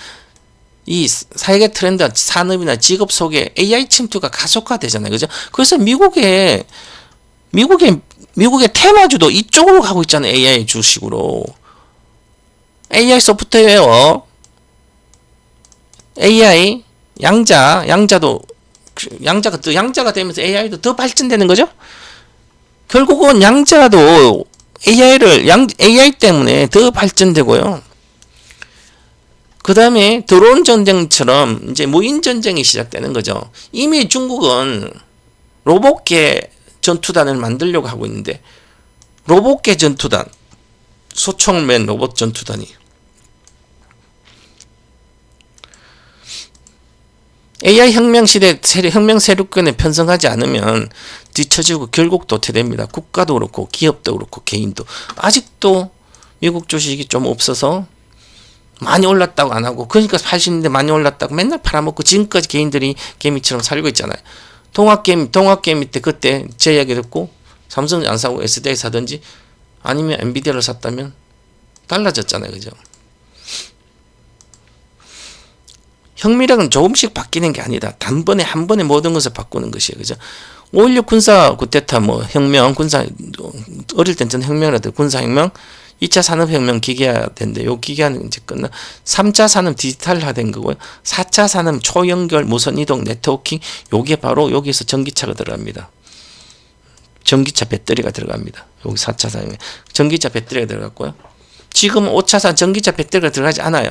이 세계 트렌드 산업이나 직업 속에 AI 침투가 가속화되잖아요. 그죠? 그래서 미국의 테마주도 이쪽으로 가고 있잖아요. AI 주식으로. AI 소프트웨어, AI, 양자가 되면서 AI도 더 발전되는 거죠? 결국은 양자도 AI 때문에 더 발전되고요. 그 다음에 드론 전쟁처럼 이제 무인 전쟁이 시작되는 거죠. 이미 중국은 로봇계 전투단을 만들려고 하고 있는데, 로봇계 전투단, 소총맨 로봇 전투단이 AI 혁명 시대 혁명 세력권에 편성하지 않으면 뒤처지고 결국 도태됩니다. 국가도 그렇고 기업도 그렇고 개인도. 아직도 미국 주식이 좀 없어서 많이 올랐다고 안 하고, 그러니까 80년대 많이 올랐다고 맨날 팔아먹고 지금까지 개인들이 개미처럼 살고 있잖아요. 동학개미 때 그때 제 이야기 듣고 삼성 안 사고 SDI 사든지 아니면 엔비디아를 샀다면 달라졌잖아요. 그죠? 혁명은 조금씩 바뀌는 게 아니다. 단번에 한 번에 모든 것을 바꾸는 것이에요. 그죠? 5.16 군사 쿠데타 뭐 혁명 군사 어릴 땐 전 혁명이라도 군사혁명 2차 산업혁명 기계화된데 요 기계화는 이제 끝나 3차 산업 디지털화된 거고요. 4차 산업 초연결 무선이동 네트워킹 요게 바로 여기서 전기차가 들어갑니다. 전기차 배터리가 들어갑니다. 여기 4차 산업 전기차 배터리가 들어갔고요. 지금 5차 산 전기차 배터리가 들어가지 않아요.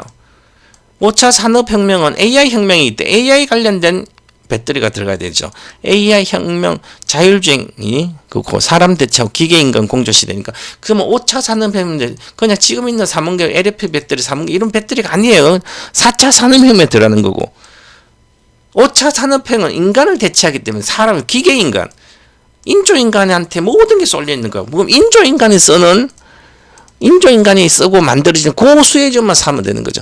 5차 산업혁명은 AI 혁명이기 때문에 AI 관련된 배터리가 들어가야 되죠. AI 혁명, 자율주행이 그고 사람 대체하고 기계인간 공조시대니까 그러면 5차 산업혁명 그냥 지금 있는 삼원경 LFP 배터리, 삼원경 이런 배터리가 아니에요. 4차 산업혁명에 들어가는 거고 5차 산업혁명은 인간을 대체하기 때문에 사람, 기계인간, 인조인간한테 모든 게 쏠려 있는 거야. 그럼 인조인간이 쓰고 만들어지는 고수혜전만 사면 되는 거죠.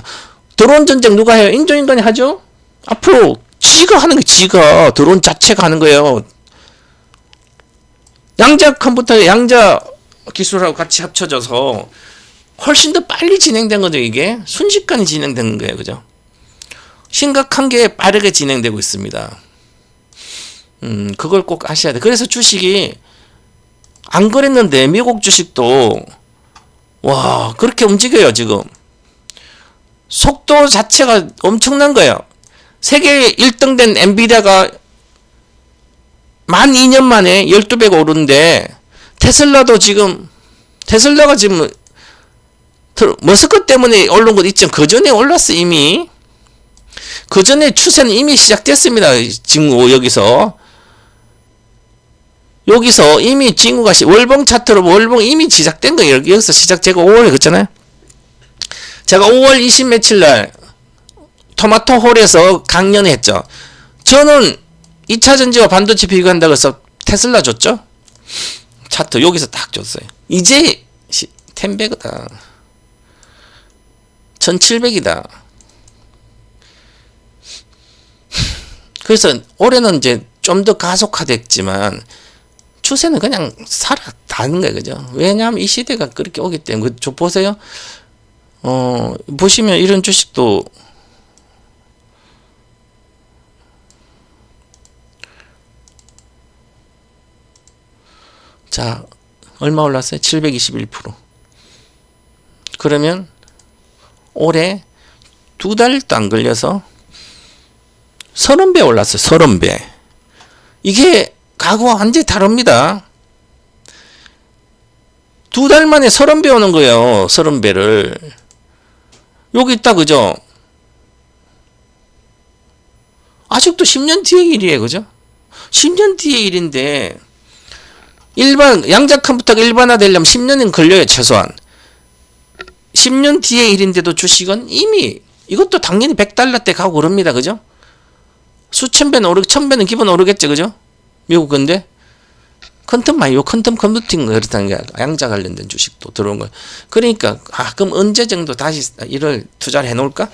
드론 전쟁 누가 해요? 인조인간이 하죠? 앞으로 지가 하는 게 지가 드론 자체가 하는 거예요. 양자 컴퓨터, 양자 기술하고 같이 합쳐져서 훨씬 더 빨리 진행된 거죠. 이게 순식간에 진행되는 거예요. 그죠? 심각한 게 빠르게 진행되고 있습니다. 그걸 꼭 아셔야 돼. 그래서 주식이 안 그랬는데 미국 주식도 와 그렇게 움직여요. 지금 속도 자체가 엄청난 거예요. 세계 1등 된 엔비디아가 만 2년 만에 12배가 오르는데 테슬라가 지금 머스크 때문에 올른 것 있죠. 그 전에 올랐어 이미. 그 전에 추세는 이미 시작됐습니다. 지금 여기서 이미 징후가 월봉 차트로 월봉 이미 시작된 거예요. 여기서 제가 5월에 그랬잖아요. 제가 5월 20 며칠 날 토마토 홀에서 강연을 했죠. 저는 2차 전지와 반도체 비교한다고 해서 테슬라 줬죠. 차트 여기서 딱 줬어요. 이제 10배거다. 1700이다. 그래서 올해는 이제 좀 더 가속화됐지만 추세는 그냥 살아가는 거예요. 그죠? 왜냐하면 이 시대가 그렇게 오기 때문에. 저 보세요. 보시면 이런 주식도 자, 얼마 올랐어요? 721%. 그러면 올해 2달도 안 걸려서 30배 올랐어요. 30배. 이게 과거와 완전히 다릅니다. 2달 만에 30배 오는 거예요. 30배를. 여기 있다, 그죠? 아직도 10년 뒤의 일이에요, 그죠? 10년 뒤의 일인데, 양자 컴퓨터가 일반화 되려면 10년은 걸려요, 최소한. 10년 뒤의 일인데도 주식은 이미, 이것도 당연히 100달러대 가고 그럽니다, 그죠? 수천 배는 1000배는 기본 오르겠죠, 그죠? 미국 근데 퀀텀 컴퓨팅 그렇다는 게 양자 관련된 주식도 들어온 거예요. 그러니까 그럼 언제 정도 다시 이를 투자를 해놓을까?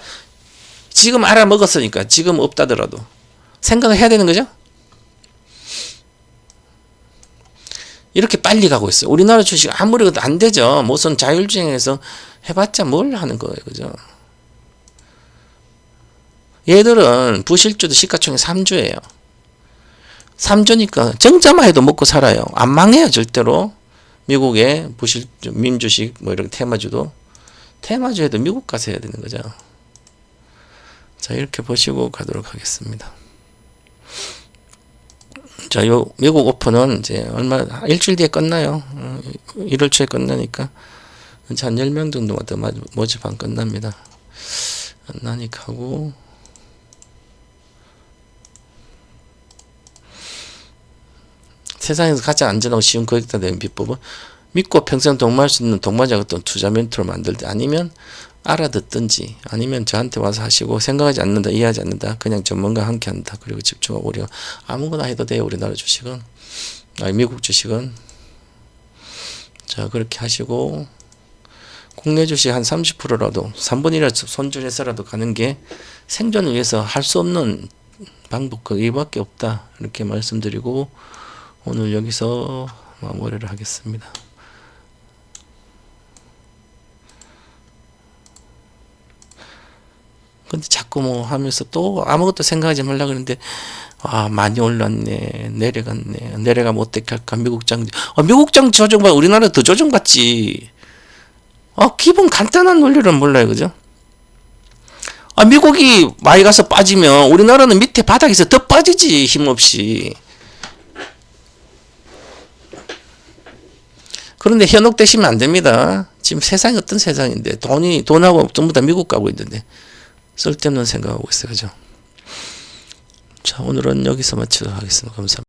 지금 알아먹었으니까 지금 없다더라도 생각을 해야 되는 거죠. 이렇게 빨리 가고 있어요. 우리나라 주식 아무리 그래도 안 되죠. 무슨 자율주행에서 해봤자 뭘 하는 거예요, 그죠? 얘들은 부실주도 시가총액 3주예요. 3주니까 정자만 해도 먹고 살아요. 안 망해요, 절대로. 미국의 부실주, 민주식, 뭐 이렇게 테마주도. 테마주에도 미국 가서 해야 되는 거죠. 자, 이렇게 보시고 가도록 하겠습니다. 자, 요 미국 오픈은 이제 일주일 뒤에 끝나요. 1월 초에 끝나니까. 한 10명 정도만 더 모집하면 끝납니다. 끝나니까 하고. 세상에서 가장 안전하고 쉬운 거액다 되는 비법은 믿고 평생 동무할 수 있는 동반자 어떤 투자 멘토를 만들 때 아니면 알아듣든지 아니면 저한테 와서 하시고 생각하지 않는다, 이해하지 않는다, 그냥 전문가와 함께 한다. 그리고 집중하고 우리가 아무거나 해도 돼요. 우리나라 주식은. 미국 주식은. 자, 그렇게 하시고 국내 주식 한 30%라도 3분의 1이라도 손절해서라도 가는 게 생존을 위해서 할 수 없는 방법 그게밖에 없다. 이렇게 말씀드리고 오늘 여기서 마무리를 하겠습니다. 근데 자꾸 뭐 하면서 또 아무것도 생각하지 말라 그러는데, 아, 많이 올랐네, 내려갔네, 내려가면 어떻게 할까, 미국장 조정받, 우리나라 더 조정받지. 기본 간단한 논리를 몰라요, 그죠? 미국이 많이 가서 빠지면 우리나라는 밑에 바닥에서 더 빠지지, 힘없이. 그런데 현혹되시면 안 됩니다. 지금 세상이 어떤 세상인데, 돈하고 전부 다 미국 가고 있는데, 쓸데없는 생각하고 있어요, 그죠? 자, 오늘은 여기서 마치도록 하겠습니다. 감사합니다.